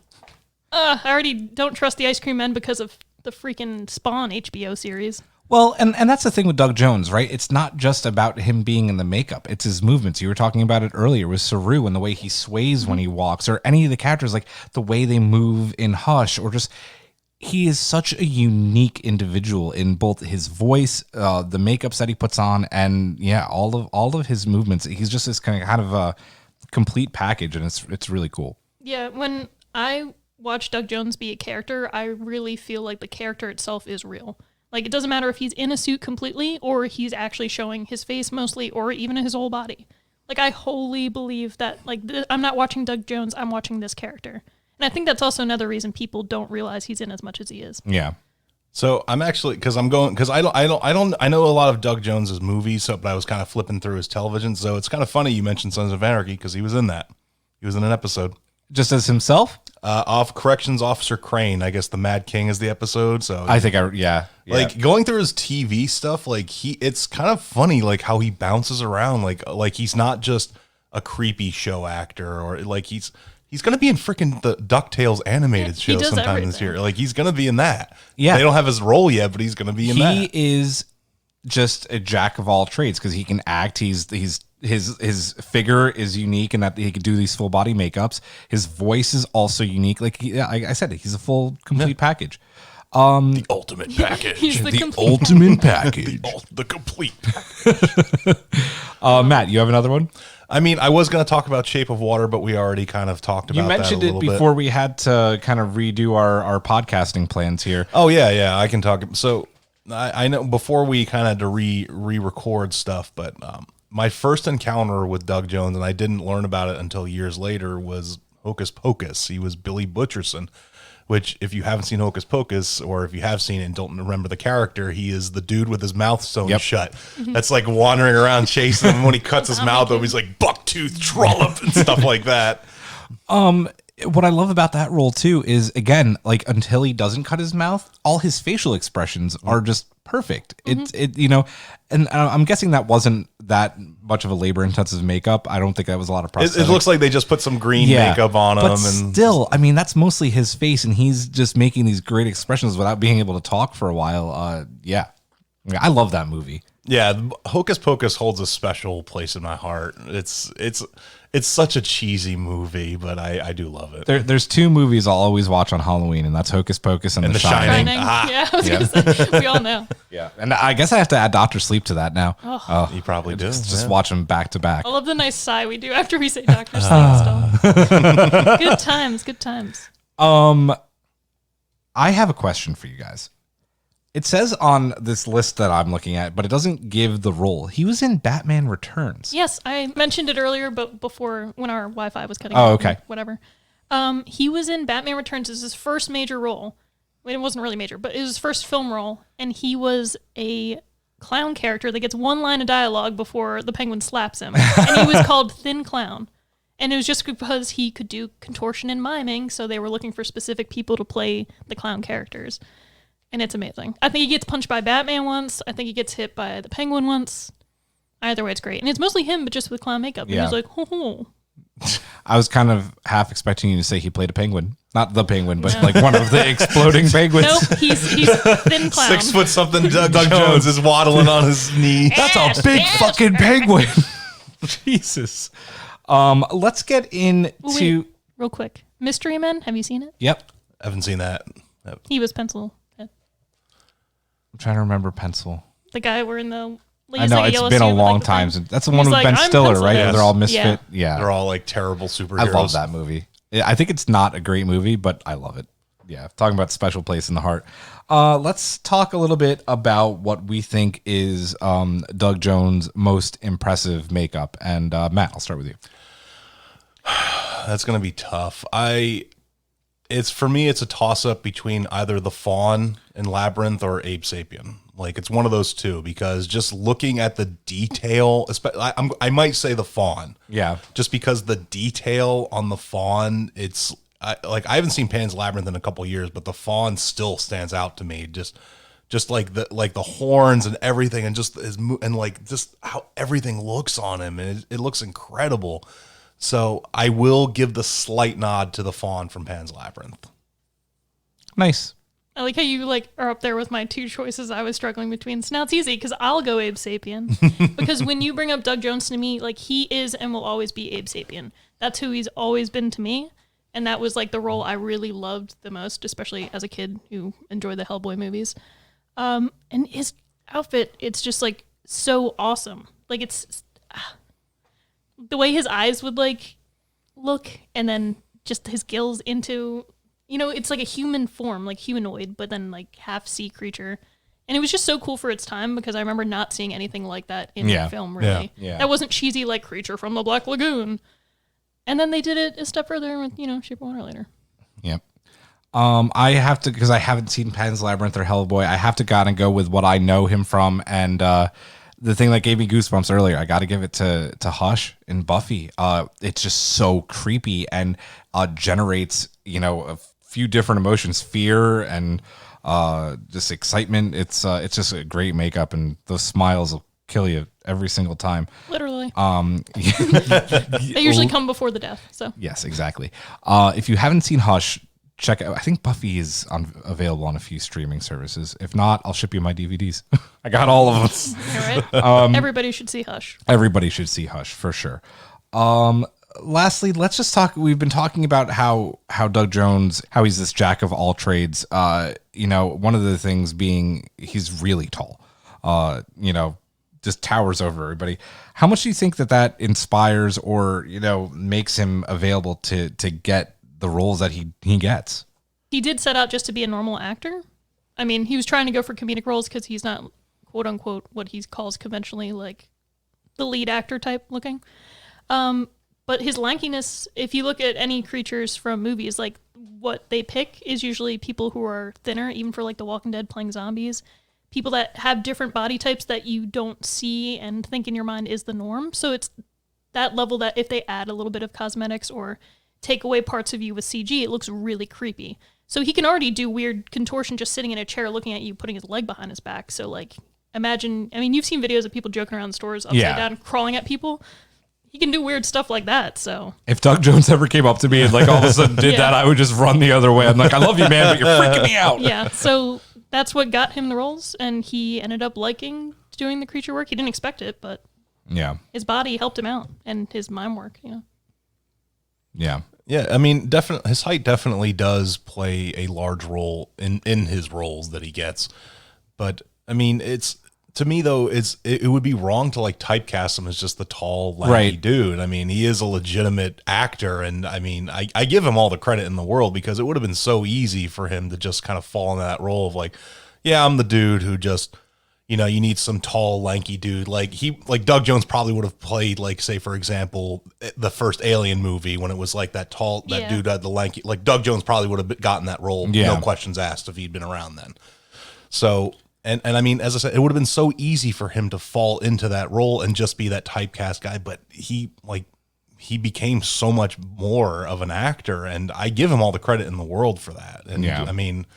I already don't trust the ice cream men because of the freaking Spawn HBO series. Well, and that's the thing with Doug Jones, right? It's not just about him being in the makeup. It's his movements. You were talking about it earlier with Saru and the way he sways when he walks, or any of the characters, the way they move in Hush, or just he is such a unique individual in both his voice, the makeups that he puts on, and all of his movements. He's just this kind of a complete package, and it's really cool. Yeah, when I watch Doug Jones be a character, I really feel like the character itself is real. It doesn't matter if he's in a suit completely or he's actually showing his face mostly or even his whole body. Like, I wholly believe that, like, I'm not watching Doug Jones, I'm watching this character. And I think that's also another reason people don't realize he's in as much as he is. Yeah. So I'm actually because I know a lot of Doug Jones's movies, but I was kind of flipping through his television. So it's kind of funny you mentioned Sons of Anarchy because he was in that. He was in an episode. Just as himself? Off Corrections Officer Crane. I guess the Mad King is the episode. So I think like going through his TV stuff, like it's kind of funny, like how he bounces around, like he's not just a creepy show actor, or like he's gonna be in freaking the DuckTales animated show sometime this year. Like he's gonna be in that. Yeah, they don't have his role yet, but he's gonna be in that. He is just a jack of all trades because he can act. His figure is unique in that he can do these full body makeups. His voice is also unique. Like I said, he's a full complete package. The ultimate package. He's the ultimate package. The complete package. Matt, you have another one? I mean, I was going to talk about Shape of Water, but we already kind of talked about that. You mentioned it before we had to kind of redo our podcasting plans here. Oh, yeah, I can talk. So I know before we kind of had to re-record stuff, but my first encounter with Doug Jones, and I didn't learn about it until years later, was Hocus Pocus. He was Billy Butcherson, which if you haven't seen Hocus Pocus, or if you have seen it and don't remember the character, he is the dude with his mouth sewn shut. That's like wandering around chasing him. When he cuts his mouth open, he's like bucktooth trollop and stuff like that. What I love about that role too is, again, like until he doesn't cut his mouth, all his facial expressions are just perfect. And I'm guessing that wasn't that much of a labor-intensive makeup. I don't think that was a lot of prosthetics. It looks like they just put some green makeup on him. But still, I mean, that's mostly his face, and he's just making these great expressions without being able to talk for a while. I love that movie. Yeah, Hocus Pocus holds a special place in my heart. It's such a cheesy movie, but I do love it. There's two movies I'll always watch on Halloween, and that's Hocus Pocus and The Shining. Yeah, I was gonna say, we all know. Yeah, and I guess I have to add Dr. Sleep to that now. Oh, you probably do. Just watch them back to back. I love the nice sigh we do after we say Dr. Sleep stuff. Good times. I have a question for you guys. It says on this list that I'm looking at, but it doesn't give the role. He was in Batman Returns. Yes, I mentioned it earlier, but before when our Wi-Fi was cutting out. Oh, okay. Whatever. He was in Batman Returns as his first major role. I mean, it wasn't really major, but it was his first film role, and he was a clown character that gets one line of dialogue before the Penguin slaps him, and he was called Thin Clown. And it was just because he could do contortion and miming, so they were looking for specific people to play the clown characters. And it's amazing. I think he gets punched by Batman once. I think he gets hit by the Penguin once. Either way, it's great. And it's mostly him, but just with clown makeup. And he's like, ho. I was kind of half expecting you to say he played a penguin. Not the penguin, but like one of the exploding penguins. Nope, he's Thin Clown. 6 foot something Doug Jones is waddling on his knee. That's a big fucking penguin. Jesus. Let's get into... Real quick. Mystery Men, have you seen it? Yep. I haven't seen that. He was Pencil. I'm trying to remember Pencil. The guy wearing the... I know, it's been a long time. That's the one with Ben Stiller, right? Yes. They're all misfit. Yeah. They're all like terrible superheroes. I love that movie. I think it's not a great movie, but I love it. Yeah. Talking about special place in the heart. Let's talk a little bit about what we think is Doug Jones' most impressive makeup. And Matt, I'll start with you. That's going to be tough. For me, it's a toss-up between either the Fawn in Labyrinth or Abe Sapien. Like, it's one of those two, because just looking at the detail, I might say the Fawn. Yeah. Just because the detail on the Fawn, I haven't seen Pan's Labyrinth in a couple years, but the Fawn still stands out to me. Just like the horns and everything, and just how everything looks on him, and it looks incredible. So I will give the slight nod to the Fawn from Pan's Labyrinth. Nice. I like how you are up there with my two choices I was struggling between. So now it's easy because I'll go Abe Sapien. Because when you bring up Doug Jones to me, he is and will always be Abe Sapien. That's who he's always been to me. And that was the role I really loved the most, especially as a kid who enjoyed the Hellboy movies. And his outfit, it's just so awesome. It's the way his eyes would look, and then just his gills into, it's like a human form, humanoid, but then half sea creature. And it was just so cool for its time because I remember not seeing anything like that in Yeah. the film, really. Yeah. That wasn't cheesy like Creature from the Black Lagoon. And then they did it a step further with, Shape of Water later. Yep. I have to, because I haven't seen Pan's Labyrinth or Hellboy, I have to gotta go with what I know him from, and the thing that gave me goosebumps earlier, I gotta give it to Hush in Buffy. It's just so creepy and generates, a few different emotions, fear and just excitement. It's just a great makeup, and those smiles will kill you every single time. Literally. They usually come before the death. So yes, exactly. If you haven't seen Hush, check out. I think Buffy is available on a few streaming services. If not, I'll ship you my DVDs. I got all of them. all right. Everybody should see Hush. Everybody should see Hush for sure. Lastly, let's just talk. We've been talking about how Doug Jones, how he's this jack of all trades. One of the things being he's really tall. Just towers over everybody. How much do you think that inspires or makes him available to get the roles that he gets? He did set out just to be a normal actor. I mean, he was trying to go for comedic roles because he's not, quote unquote, what he calls conventionally like the lead actor type looking. But his lankiness, if you look at any creatures from movies, like what they pick is usually people who are thinner, even for like The Walking Dead playing zombies. People that have different body types that you don't see and think in your mind is the norm. So it's that level that if they add a little bit of cosmetics or take away parts of you with CG, it looks really creepy. So he can already do weird contortion just sitting in a chair looking at you, putting his leg behind his back. So like, imagine, you've seen videos of people joking around stores upside down, crawling at people. He can do weird stuff like that. So if Doug Jones ever came up to me and like all of a sudden did that, I would just run the other way. I'm like, I love you, man, but you're freaking me out. Yeah. So that's what got him the roles, and he ended up liking doing the creature work. He didn't expect it, but his body helped him out, and his mime work. Yeah. Yeah, definitely, his height definitely does play a large role in his roles that he gets. But it's, to me though, it would be wrong to like typecast him as just the tall, lanky dude. He is a legitimate actor, and I give him all the credit in the world because it would have been so easy for him to just kind of fall into that role of like, yeah, I'm the dude who just, you need some tall, lanky dude. Like Doug Jones probably would have played, like, say, for example, the first Alien movie when it was like that dude had the lanky, like Doug Jones probably would have gotten that role. No questions asked if he'd been around then. So, and as I said, it would have been so easy for him to fall into that role and just be that typecast guy. But he became so much more of an actor, and I give him all the credit in the world for that. And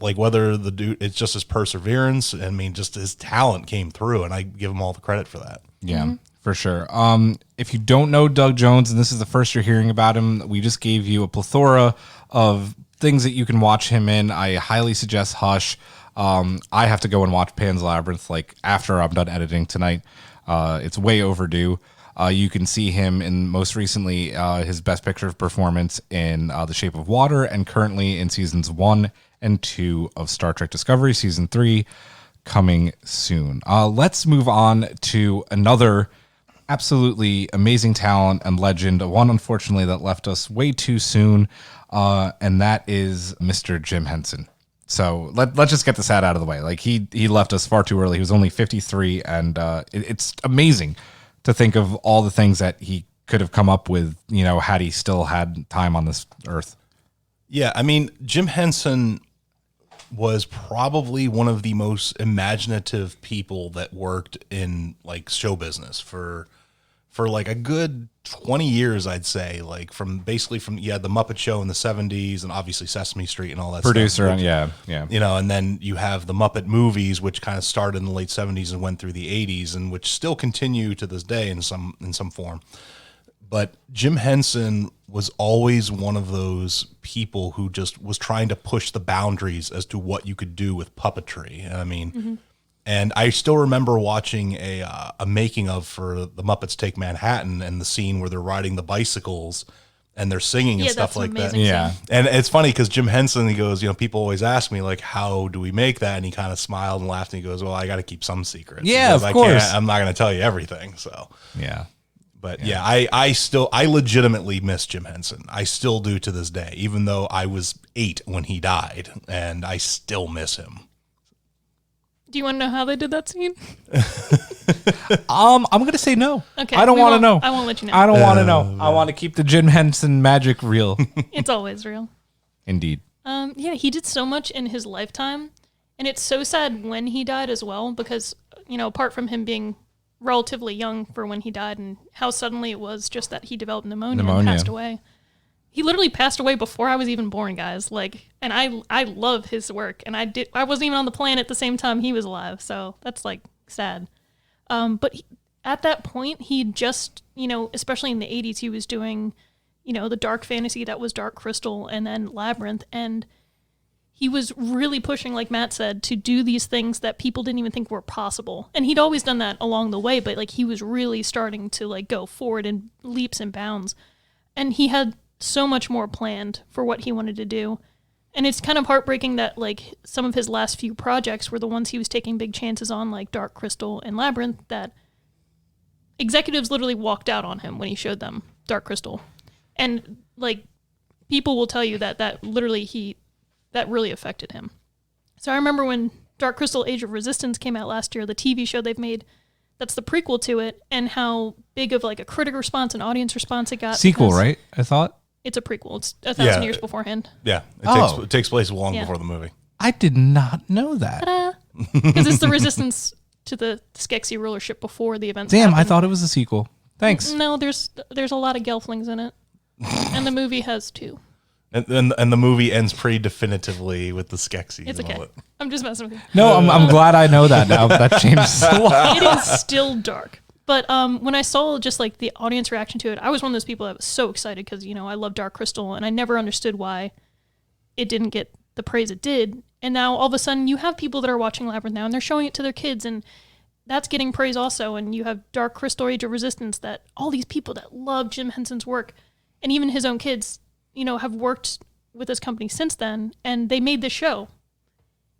like whether the dude, it's just his perseverance. Just his talent came through, and I give him all the credit for that. Yeah, for sure. If you don't know Doug Jones, and this is the first you're hearing about him, we just gave you a plethora of things that you can watch him in. I highly suggest Hush. I have to go and watch Pan's Labyrinth like after I'm done editing tonight. It's way overdue. You can see him in most recently his Best Picture performance in The Shape of Water, and currently in seasons 1 and 2 of Star Trek Discovery. Season 3 coming soon. Let's move on to another absolutely amazing talent and legend, one unfortunately that left us way too soon, and that is Mr. Jim Henson. So let's just get this out of the way. Like he left us far too early. He was only 53, and it's amazing to think of all the things that he could have come up with, had he still had time on this earth. Yeah, Jim Henson was probably one of the most imaginative people that worked in like show business for like a good 20 years, I'd say, like from the Muppet Show in the 70s and obviously Sesame Street and all that Producer, stuff. Yeah. And then you have the Muppet movies, which kind of started in the late 70s and went through the 80s, and which still continue to this day in some form. But Jim Henson was always one of those people who just was trying to push the boundaries as to what you could do with puppetry. And I still remember watching a making of for the Muppets Take Manhattan, and the scene where they're riding the bicycles and they're singing and stuff like that. Yeah. And it's funny because Jim Henson, he goes, people always ask me like, how do we make that? And he kind of smiled and laughed and he goes, well, I got to keep some secrets. Yeah, of course. I'm not going to tell you everything. So, yeah. But yeah, I legitimately miss Jim Henson. I still do to this day, even though I was 8 when he died, and I still miss him. Do you want to know how they did that scene? I'm gonna say no. Okay, I don't we want to won't- know. I won't let you know. I don't want to know. I want to keep the Jim Henson magic real. It's always real. Indeed. Yeah, he did so much in his lifetime, and it's so sad when he died as well because, apart from him being relatively young for when he died and how suddenly it was just that he developed pneumonia and passed away. He literally passed away before I was even born, guys. And I love his work, and I wasn't even on the planet at the same time he was alive, so that's sad. But at that point, he just, especially in the 80s, he was doing, the dark fantasy that was Dark Crystal and then Labyrinth, and he was really pushing, like Matt said, to do these things that people didn't even think were possible. And he'd always done that along the way, but he was really starting to go forward in leaps and bounds. And he had so much more planned for what he wanted to do. And it's kind of heartbreaking that some of his last few projects were the ones he was taking big chances on, like Dark Crystal and Labyrinth, that executives literally walked out on him when he showed them Dark Crystal. And people will tell you that literally that really affected him. So I remember when Dark Crystal Age of Resistance came out last year, the TV show they've made that's the prequel to it, and how big of a critic response and audience response it got. Sequel, right? I thought. It's a prequel. It's 1,000 years beforehand. Yeah, it takes place long before the movie. I did not know that. Because it's the resistance to the Skeksis rulership before the events Damn, happened. I thought it was a sequel. Thanks. No, there's a lot of gelflings in it. And the movie has 2. And the movie ends pretty definitively with the Skeksis. It's and all okay. I'm just messing with you. No, I'm glad I know that now. That changes a lot. It is still dark. But when I saw just the audience reaction to it, I was one of those people that was so excited because, I love Dark Crystal and I never understood why it didn't get the praise it did. And now all of a sudden you have people that are watching Labyrinth now and they're showing it to their kids and that's getting praise also. And you have Dark Crystal Age of Resistance, that all these people that love Jim Henson's work and even his own kids, have worked with this company since then, and they made this show.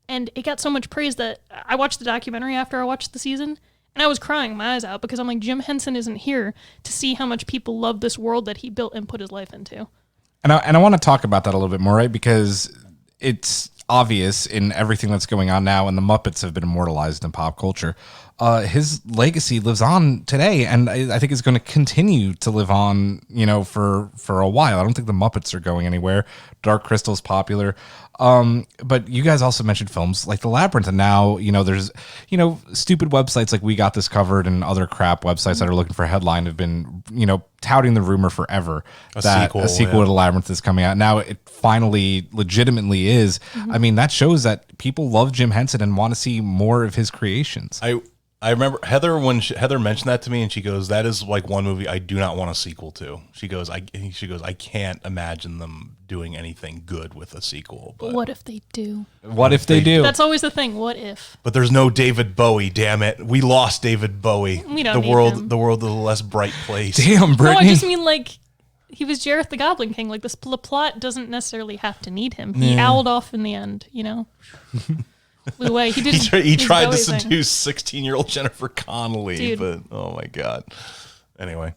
And it got so much praise that I watched the documentary after I watched the season, and I was crying my eyes out because I'm like, Jim Henson isn't here to see how much people love this world that he built and put his life into. And I want to talk about that a little bit more, right? Because it's obvious in everything that's going on now, and the Muppets have been immortalized in pop culture. His legacy lives on today, and I think it's going to continue to live on, for a while. I don't think the Muppets are going anywhere. Dark Crystal's popular. But you guys also mentioned films like The Labyrinth, and now, there's, stupid websites like We Got This Covered and other crap websites that are looking for a headline have been, touting the rumor forever that a sequel to Labyrinth is coming out. Now it finally legitimately is. Mm-hmm. I mean, that shows that people love Jim Henson and want to see more of his creations. I remember Heather when Heather mentioned that to me, and she goes, "That is one movie I do not want a sequel to." She goes, "I can't imagine them doing anything good with a sequel." But what if they do? What if they do? That's always the thing. What if? But there's no David Bowie. Damn it, we lost David Bowie. We don't need him. The world is a less bright place. Damn, Brittany. No, I just mean he was Jareth the Goblin King. The plot doesn't necessarily have to need him. He owled off in the end. Flew away. He tried to seduce 16-year-old Jennifer Connelly, dude. But oh my god. Anyway,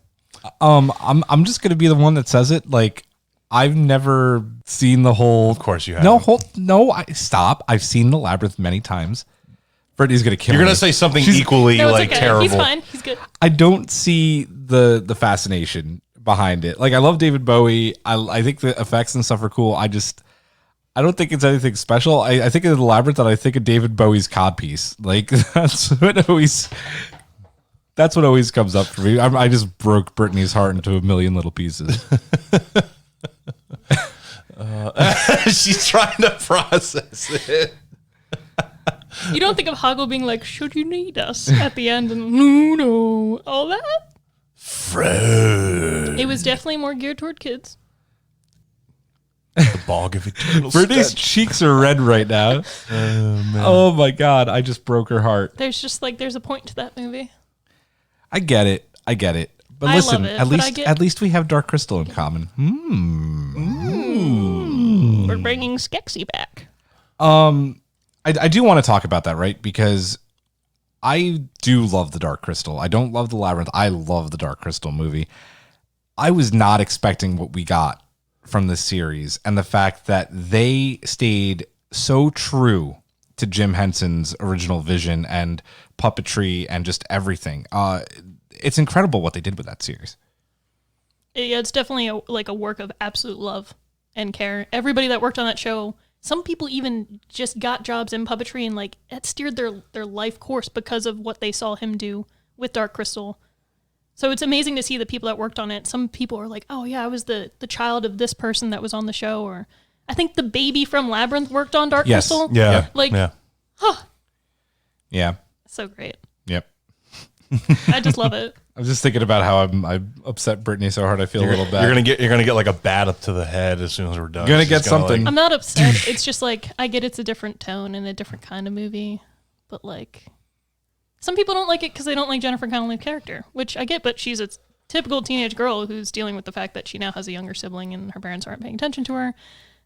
I'm just gonna be the one that says it. I've never seen the whole. Of course you have. Stop. I've seen The Labyrinth many times. Brittany's gonna kill me. You're gonna say something equally okay. terrible. He's fine. He's good. I don't see the fascination behind it. I love David Bowie. I think the effects and stuff are cool. I don't think it's anything special. I think of The Labyrinth and I think of David Bowie's codpiece. That's what always comes up for me. I just broke Brittany's heart into a million little pieces. She's trying to process it. You don't think of Hoggle being like, "Should you need us?" at the end, and no, all that. Fred. It was definitely more geared toward kids. The bog of eternal Brittany's cheeks are red right now. Oh my god, I just broke her heart. There's just there's a point to that movie. I get it. But I listen, love it, at least we have Dark Crystal in common. We're bringing Skeksis back. I do want to talk about that, right? Because I do love the Dark Crystal. I don't love the Labyrinth. I love the Dark Crystal movie. I was not expecting what we got from this series, and the fact that they stayed so true to Jim Henson's original vision and puppetry and just everything. It's incredible what they did with that series. Yeah, it's definitely a work of absolute love and care. Everybody that worked on that show, some people even just got jobs in puppetry and like it steered their life course because of what they saw him do with Dark Crystal. So it's amazing to see the people that worked on it. Some people are like, oh yeah, I was the child of this person that was on the show. Or I think the baby from Labyrinth worked on Dark Crystal. Yeah. Yeah. So great. Yep. I just love it. I was just thinking about how I upset Brittany so hard. I feel a little bad. You're gonna get like a bat up to the head as soon as we're done. You're gonna She's get something. I'm not upset. It's just like, I get it's a different tone and a different kind of movie. But like, some people don't like it because they don't like Jennifer Connelly's character, which I get, but she's a typical teenage girl who's dealing with the fact that she now has a younger sibling and her parents aren't paying attention to her.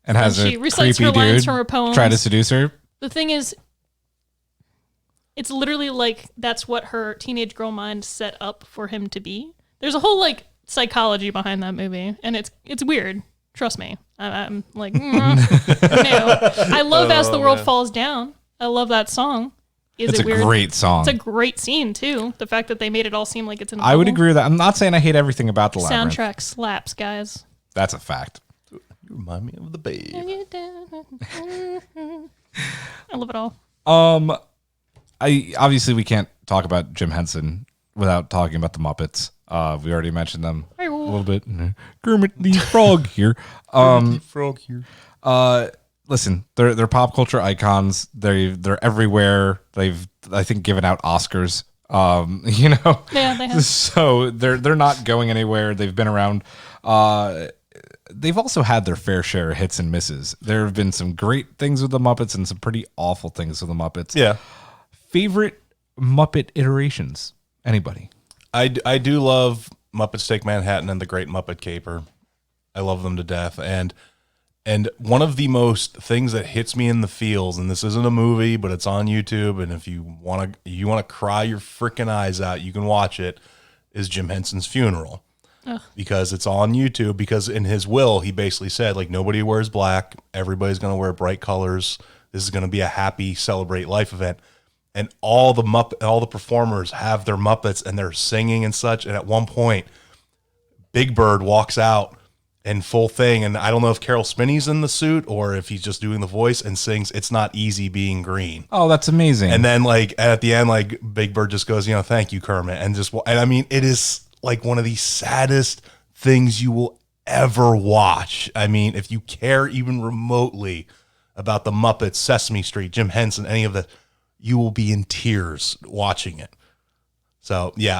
And has she a recites creepy her lines dude from her poems. try to seduce her. The thing is, it's literally like that's what her teenage girl mind set up for him to be. There's a whole like psychology behind that movie, and it's weird. Trust me. I'm like, no. I love As the World Falls Down. I love that song. It's a great song. It's a great scene too. The fact that they made it all seem like it's in. I would agree with that. I'm not saying I hate everything about the Labyrinth. Soundtrack slaps, guys. That's a fact. You remind me of the babe. I love it all. Obviously we can't talk about Jim Henson without talking about the Muppets. We already mentioned them a little bit. Kermit the Frog here. Listen, they're pop culture icons. They're everywhere. They've, I think, given out Oscars. Yeah, they have. So they're not going anywhere. They've been around. They've also had their fair share of hits and misses. There have been some great things with the Muppets and some pretty awful things with the Muppets. Yeah. Favorite Muppet iterations? Anybody? I do love Muppets Take Manhattan and The Great Muppet Caper. I love them to death. And one of the most things that hits me in the feels, and this isn't a movie, but it's on YouTube, and if you want to cry your freaking eyes out, you can watch it, is Jim Henson's funeral. Ugh. Because it's on YouTube, because in his will, he basically said, like, nobody wears black, everybody's going to wear bright colors, this is going to be a happy celebrate life event. And all the performers have their Muppets and they're singing and such. And at one point, Big Bird walks out in full thing. And I don't know if Carol Spinney's in the suit or if he's just doing the voice and sings "It's Not Easy Being Green." Oh, that's amazing. And then like at the end, like Big Bird just goes, "Thank you, Kermit." And I mean, it is like one of the saddest things you will ever watch. I mean, if you care even remotely about the Muppets, Sesame Street, Jim Henson, any of the, you will be in tears watching it. So yeah,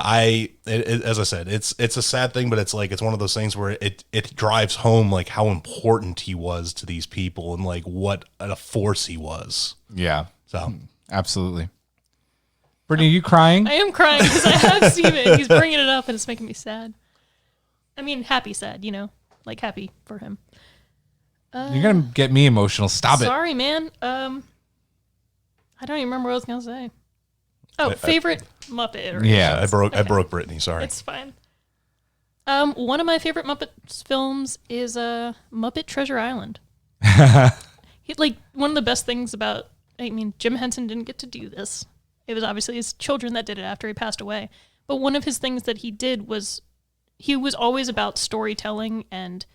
as I said, it's a sad thing, but it's one of those things where it drives home like how important he was to these people and like what a force he was. Yeah. So absolutely. Brittany, are you crying? I am crying because I have seen it. He's bringing it up and it's making me sad. I mean, happy sad, like happy for him. You're gonna get me emotional. Stop it. Sorry, man. I don't even remember what I was gonna say. Oh, favorite Muppet iteration. Yeah, I broke Brittany. Sorry. It's fine. One of my favorite Muppets films is Muppet Treasure Island. Like one of the best things about, Jim Henson didn't get to do this. It was obviously his children that did it after he passed away. But one of his things that he did was he was always about storytelling and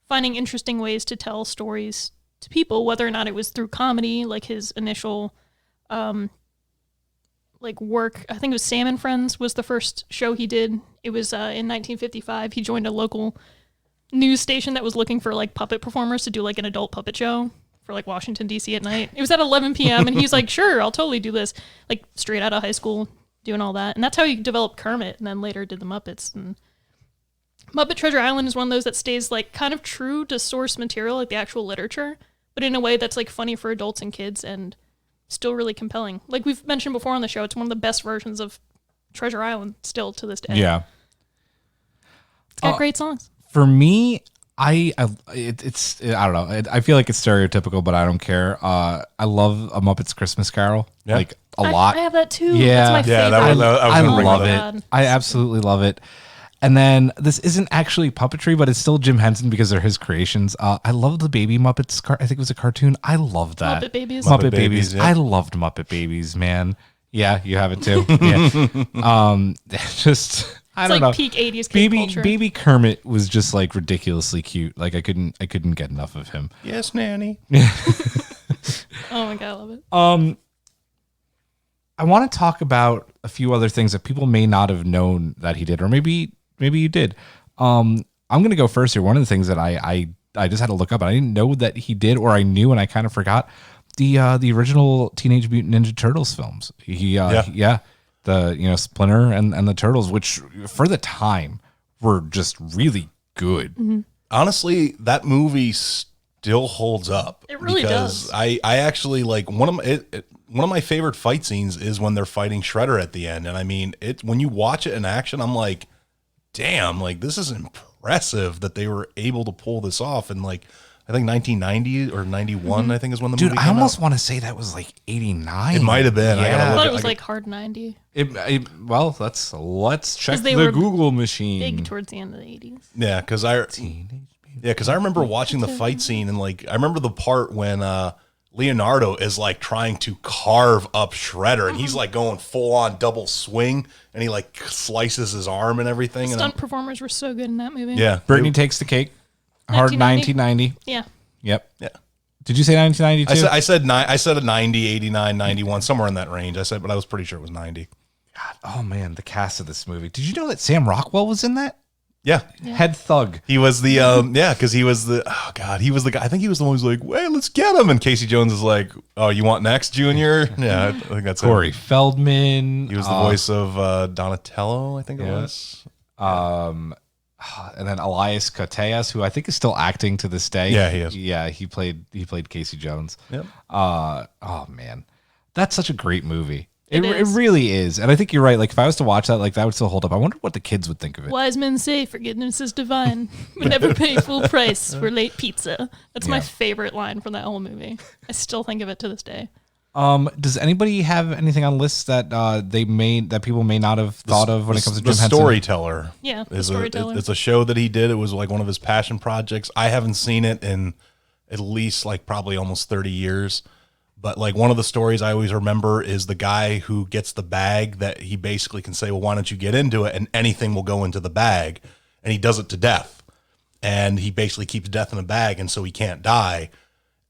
finding interesting ways to tell stories to people, whether or not it was through comedy, like his initial work. I think it was Sam and Friends was the first show he did. It was in 1955. He joined a local news station that was looking for like puppet performers to do like an adult puppet show for like Washington DC at night. It was at 11 p.m. and he's like, sure, I'll totally do this. Like straight out of high school, doing all that. And that's how he developed Kermit and then later did the Muppets. And Muppet Treasure Island is one of those that stays like kind of true to source material, like the actual literature, but in a way that's like funny for adults and kids and still really compelling. Like we've mentioned before on the show, it's one of the best versions of Treasure Island still to this day. Yeah. It's got great songs. For me, I don't know. I feel like it's stereotypical, but I don't care. I love A Muppet's Christmas Carol. Yeah. Like a lot. I have that too. Yeah. That's my favorite. I was I gonna bring love that it. I absolutely love it. And then this isn't actually puppetry, but it's still Jim Henson because they're his creations. I love the Baby Muppets. I think it was a cartoon. I love that. Muppet Babies. Muppet Babies. yeah. I loved Muppet Babies, man. Yeah, you have it too. Yeah. Just I It's don't like know. peak 80s kid culture. Baby Kermit was just like ridiculously cute. Like I couldn't get enough of him. Yes, nanny. Oh my god, I love it. I want to talk about a few other things that people may not have known that he did, or maybe you did. I'm going to go first here. One of the things that I just had to look up, and I didn't know that he did, or I knew and I kind of forgot the original Teenage Mutant Ninja Turtles films. The Splinter and the Turtles, which for the time were just really good. Mm-hmm. Honestly, that movie still holds up. It really does. I actually like one of my favorite fight scenes is when they're fighting Shredder at the end, and I mean it when you watch it in action, I'm like, damn, like this is impressive that they were able to pull this off. And like I think 1990 or 91, I think is when the movie came I almost out. want to say that was like 89. It might have been. I gotta I look thought at- it was like hard 90. Well, let's check they the were Google machine. Big towards the end of the 80s. Yeah, because I remember watching the fight scene, and like I remember the part when Leonardo is like trying to carve up Shredder, and he's like going full on double swing, and he like slices his arm and everything. And Stunt performers were so good in that movie. yeah, Brittany Takes the Cake. Hard 1990. Yeah. Yep. yeah. Did you say 1992? I said a 90, 89, 91, somewhere in that range. I said, but I was pretty sure it was 90. Oh man, the cast of this movie. Did you know that Sam Rockwell was in that? Yeah. Head thug. He was the because he was the he was the guy. I think he was the one who's like, "Wait, let's get him." And Casey Jones is like, "Oh, you want next, Junior?" Yeah, I think that's Corey him. Feldman. He was the voice of Donatello, I think it was. And then Elias Koteas, who I think is still acting to this day. Yeah, he is. Yeah, he played Casey Jones. Yep. Oh man, that's such a great movie. It is. really is, and I think you're right. Like if I was to watch that, like that would still hold up. I wonder what the kids would think of it. Wise men say forgiveness is divine. We never pay full price for late pizza. That's my favorite line from that whole movie. I still think of it to this day. Does anybody have anything on lists that people may not have thought of when it comes to Jim The Henson? Storyteller. Yeah, The is Storyteller. it's a show that he did. It was like one of his passion projects. I haven't seen it in at least like probably almost 30 years. But like one of the stories I always remember is the guy who gets the bag that he basically can say, well, why don't you get into it? And anything will go into the bag. And he does it to death. And he basically keeps death in a bag. And so he can't die.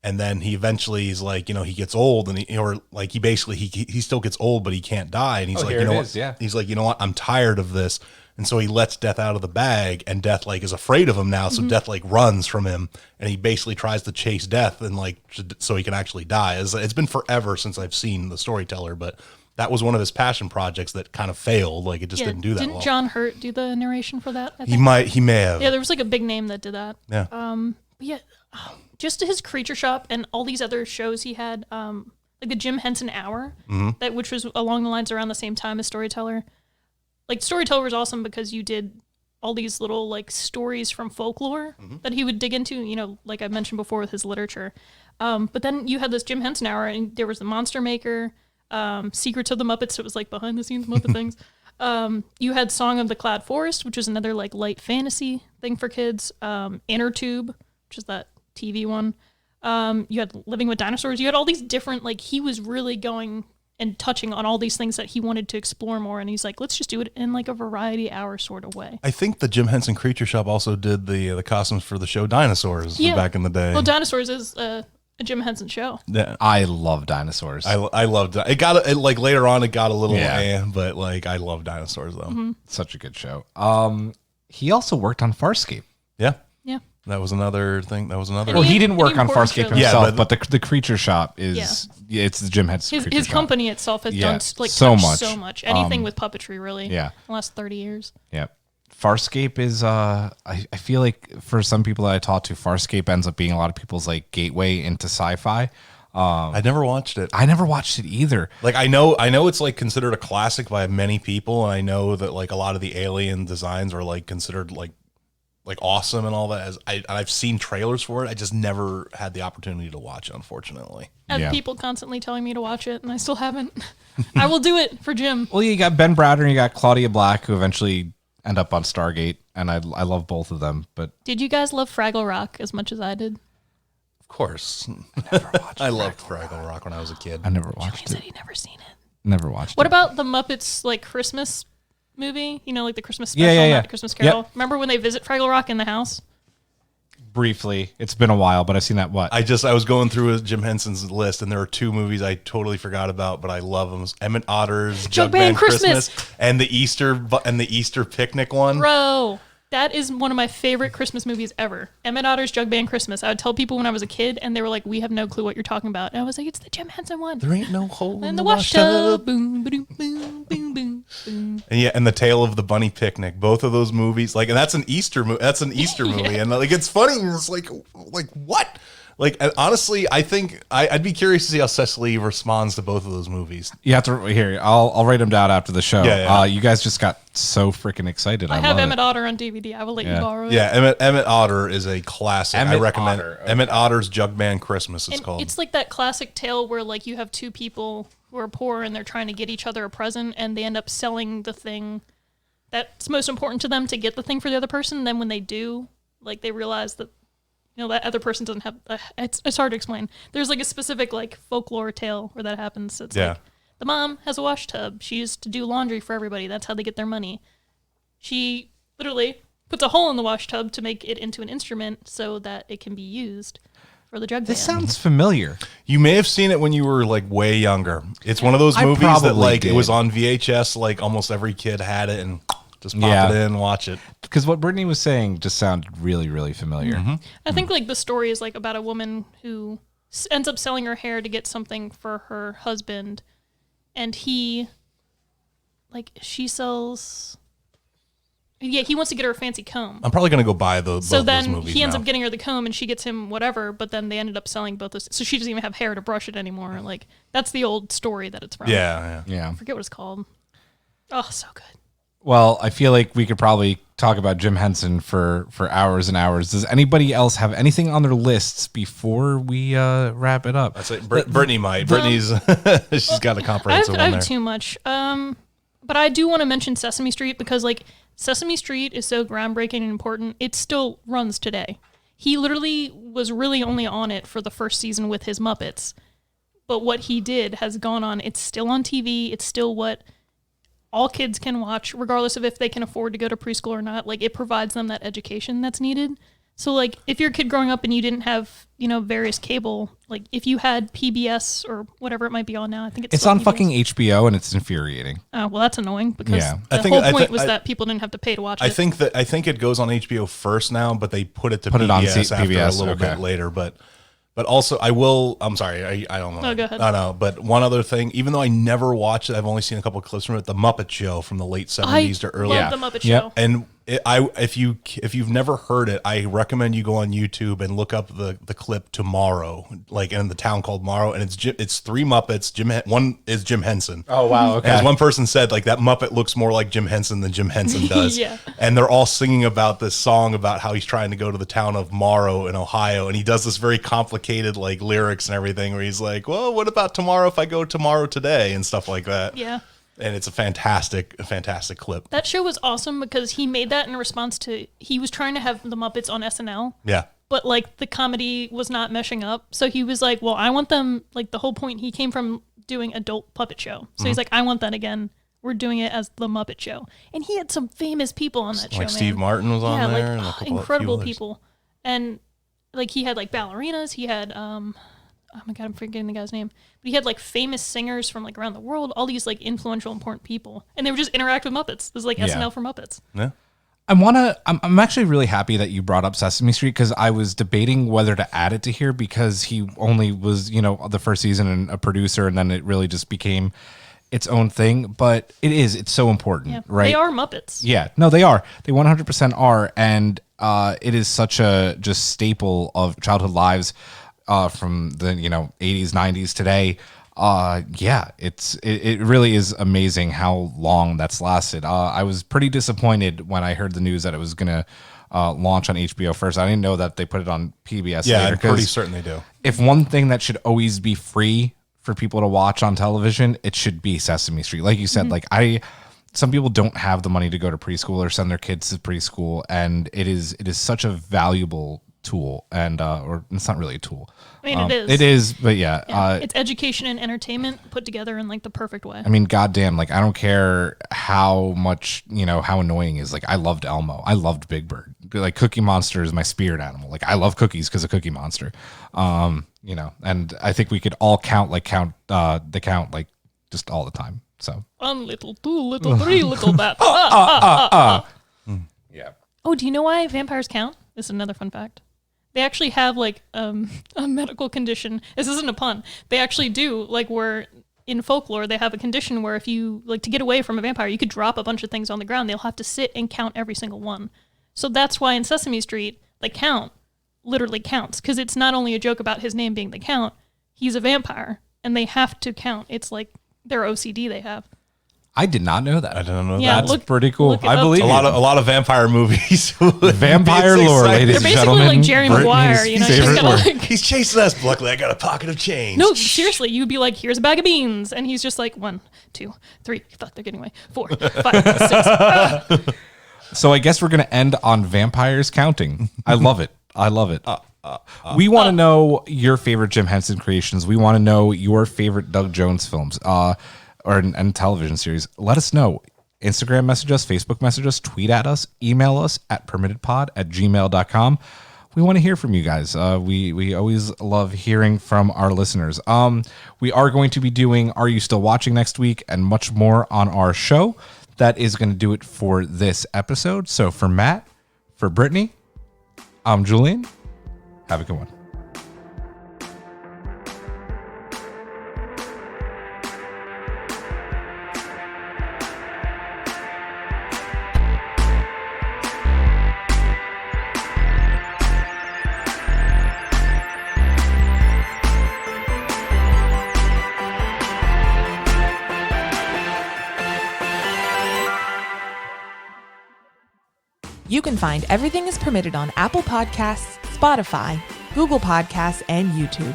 And then he eventually is like, he gets old and he still gets old, but he can't die. And he's like, here you know it what? is, yeah. He's like, you know what? I'm tired of this. And so he lets Death out of the bag, and Death like is afraid of him now. So Death like runs from him, and he basically tries to chase Death and like so he can actually die. It's been forever since I've seen The Storyteller, but that was one of his passion projects that kind of failed. Like it just didn't do that Didn't well. John Hurt do the narration for that? I He think? may have. Yeah, there was like a big name that did that. Yeah. But yeah, just his Creature Shop and all these other shows he had, like the Jim Henson Hour, which was along the lines around the same time as Storyteller. Like Storyteller was awesome because you did all these little like stories from folklore that he would dig into, like I mentioned before with his literature. But then you had this Jim Henson Hour, and there was the Monster Maker, Secrets of the Muppets. So it was like behind the scenes Muppet things. You had Song of the Cloud Forest, which is another like light fantasy thing for kids. Inner Tube, which is that TV one. You had Living with Dinosaurs. You had all these different, like he was really going and touching on all these things that he wanted to explore more. And he's like, let's just do it in like a variety hour sort of way. I think the Jim Henson Creature Shop also did the costumes for the show Dinosaurs back in the day. Well, Dinosaurs is a Jim Henson show. Yeah. I love dinosaurs. I loved it. Like later on, it got a little, Yeah. but like I love dinosaurs though. Such a good show. He also worked on Farscape. Yeah, Yeah. that was another thing. That was another. Well, Any- he didn't work any on important Farscape shows. himself, Yeah, but the Creature Shop is it's the Jim Henson Creature His Shop. company itself has Yeah, done like so touched much. so much. Anything with puppetry, really. yeah. in the last 30 years. Yeah. Farscape is I feel like for some people that I talk to, Farscape ends up being a lot of people's like gateway into sci-fi. I never watched it. I never watched it either. Like I know it's like considered a classic by many people, and I know that like a lot of the alien designs are like considered like awesome and all that. As I've seen trailers for it, I just never had the opportunity to watch it, unfortunately. I have Yeah. people constantly telling me to watch it, and I still haven't. I will do it for Jim. Well, you got Ben Browder and you got Claudia Black, who eventually end up on Stargate, and I love both of them. But Did you guys love Fraggle Rock as much as I did? Of course. I loved Fraggle Rock when I was a kid. I never Joey watched said it. he never seen it. Never watched What it. about the Muppets like Christmas movie? You know, like the Christmas special, Yeah. not the Christmas Carol. Yep. Remember when they visit Fraggle Rock in the house? Briefly, it's been a while, but I've seen that. What? I was going through Jim Henson's list, and there are two movies I totally forgot about, but I love them: Emmett Otter's Jug Jug Band Band Christmas. and the Easter picnic one. Bro, that is one of my favorite Christmas movies ever. Emmett Otter's Jug Band Christmas. I would tell people when I was a kid, and they were like, "We have no clue what you're talking about." And I was like, "It's the Jim Henson one." There ain't no hole In the wash tub. Boom, boom, boom, boom, boom, boom. And the Tale of the Bunny Picnic. Both of those movies, like, and that's an Easter movie. That's an Easter movie, and like it's funny. It's like what? Like, and honestly, I think I'd be curious to see how Cecily responds to both of those movies. You have to here. I'll write them down after the show. Yeah. You guys just got so freaking excited. I have love Emmett it. Otter on DVD. I will let you borrow it. Yeah, Emmett Otter is a classic. I Emmett recommend Otter, okay. Emmett Otter's Jug Band Christmas. It's And called. it's like that classic tale where like you have two people who are poor and they're trying to get each other a present, and they end up selling the thing that's most important to them to get the thing for the other person. And then when they do, like they realize that that other person doesn't have. It's hard to explain. There's like a specific like folklore tale where that happens. It's like the mom has a wash tub. She used to do laundry for everybody. That's how they get their money. She literally puts a hole in the wash tub to make it into an instrument so that it can be used for the jug band. This sounds familiar. You may have seen it when you were like way younger. It's one of those I movies that probably like it was did. on VHS. Like almost every kid had it, and just pop Yeah. it in, watch it. Because what Brittany was saying just sounded really, really familiar. Mm-hmm. I think like the story is like about a woman who ends up selling her hair to get something for her husband, and he sells. Yeah, he wants to get her a fancy comb. I'm probably gonna go buy both So of those then movies he ends now. up getting her the comb, and she gets him whatever. But then they ended up selling both those, so she doesn't even have hair to brush it anymore. Like that's the old story that it's from. Yeah. Yeah. I forget what it's called. Oh, so good. Well, I feel like we could probably talk about Jim Henson for hours and hours. Does anybody else have anything on their lists before we wrap it up? That's it. Brittany might. Brittany's she's got a I comprehensive one have there. too much. But I do want to mention Sesame Street because like Sesame Street is so groundbreaking and important. It still runs today. He literally was really only on it for the first season with his Muppets. But what he did has gone on. It's still on TV. It's still what all kids can watch, regardless of if they can afford to go to preschool or not. Like, it provides them that education that's needed. So, like, if you're a kid growing up and you didn't have, various cable, like, if you had PBS or whatever it might be on now, I think it's It's still on PBS. fucking HBO, and it's infuriating. Oh, well, that's annoying because Yeah. the I think- whole I point thi- was I- that people didn't have to pay to watch I it. think it goes on HBO first now, but they put it to Put it on PBS after PBS, a little okay. bit later. But also, I'm sorry, I don't know. No, go ahead. I know, but one other thing, even though I never watched it, I've only seen a couple of clips from it. The Muppet Show from the late '70s to early. love the Muppet Yep. Show. And if you've never heard it, I recommend you go on YouTube and look up the clip Tomorrow, like in the town called Morrow, and it's three Muppets. One is Jim Henson. Oh, wow. As one person said, like that Muppet looks more like Jim Henson than Jim Henson does. Yeah. And they're all singing about this song about how he's trying to go to the town of Morrow in Ohio, and he does this very complicated like lyrics and everything, where he's like, "Well, what about tomorrow if I go tomorrow today?" and stuff like that. Yeah. And it's a fantastic clip. That show was awesome because he made that in response to, he was trying to have the Muppets on SNL. Yeah. But like the comedy was not meshing up. So he was like, well, I want them, like the whole point, he came from doing adult puppet show. So he's like, I want that again. We're doing it as the Muppet Show. And he had some famous people on that show. Like Steve man. Martin was on Yeah, there. like and a couple incredible few others. people. And like he had like ballerinas. He had, oh my God, I'm forgetting the guy's name. But he had like famous singers from like around the world, all these like influential, important people. And they would just interact with Muppets. This is like SNL for Muppets. Yeah. I'm actually really happy that you brought up Sesame Street because I was debating whether to add it to here because he only was, the first season and a producer, and then it really just became its own thing. But it's so important, Yeah. right? They are Muppets. Yeah, no, they are. They 100% are, and it is such a just staple of childhood lives from the 80s, 90s today. It really is amazing how long that's lasted. I was pretty disappointed when I heard the news that it was gonna launch on HBO first. I didn't know that they put it on PBS. Yeah, later, I'm pretty 'cause certain they do. if one thing that should always be free for people to watch on television, it should be Sesame Street. Like you said, like some people don't have the money to go to preschool or send their kids to preschool, and it is such a valuable tool, and or it's not really a tool. I mean, it is, but yeah. It's education and entertainment put together in like the perfect way. I mean, goddamn, like I don't care how much, how annoying it is. Like I loved Elmo. I loved Big Bird. Like Cookie Monster is my spirit animal. Like I love cookies because of Cookie Monster. And I think we could all count like just all the time. So 1 little, 2 little, 3 little bats. Yeah. Oh, do you know why vampires count? This is another fun fact. They actually have like a medical condition. This isn't a pun. They actually do, like, where in folklore they have a condition where if you like to get away from a vampire, you could drop a bunch of things on the ground. They'll have to sit and count every single one. So that's why in Sesame Street, the Count literally counts, because it's not only a joke about his name being the Count, he's a vampire, and they have to count. It's like their OCD they have. I did not know that. I don't know Yeah, that. That's pretty cool. I believe A lot of vampire movies. Vampire lore, ladies They're and basically gentlemen. like Jerry Maguire, Brittany's you know. She's favorite gonna word. like He's chasing us. Luckily, I got a pocket of change. no, seriously, you'd be like, here's a bag of beans, and he's just like 1, 2, 3. Fuck, they're getting away. 4, 5, 6. So I guess we're going to end on vampires counting. I love it. We want to know your favorite Jim Henson creations. We want to know your favorite Doug Jones films and television series. Let us know. Instagram message us, Facebook message us, tweet at us, email us at permittedpod@gmail.com. We want to hear from you guys. We always love hearing from our listeners. We are going to be doing Are You Still Watching next week and much more on our show. That is going to do it for this episode. So for Matt, for Brittany, I'm Julian. Have a good one. You can find Everything is Permitted on Apple Podcasts, Spotify, Google Podcasts, and YouTube.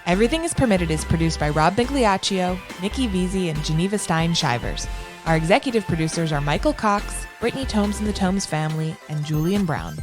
Everything is Permitted is produced by Rob Migliaccio, Nikki Veazey, and Geneva Stein-Shivers. Our executive producers are Michael Cox, Brittany Tomes and the Tomes family, and Julian Brown.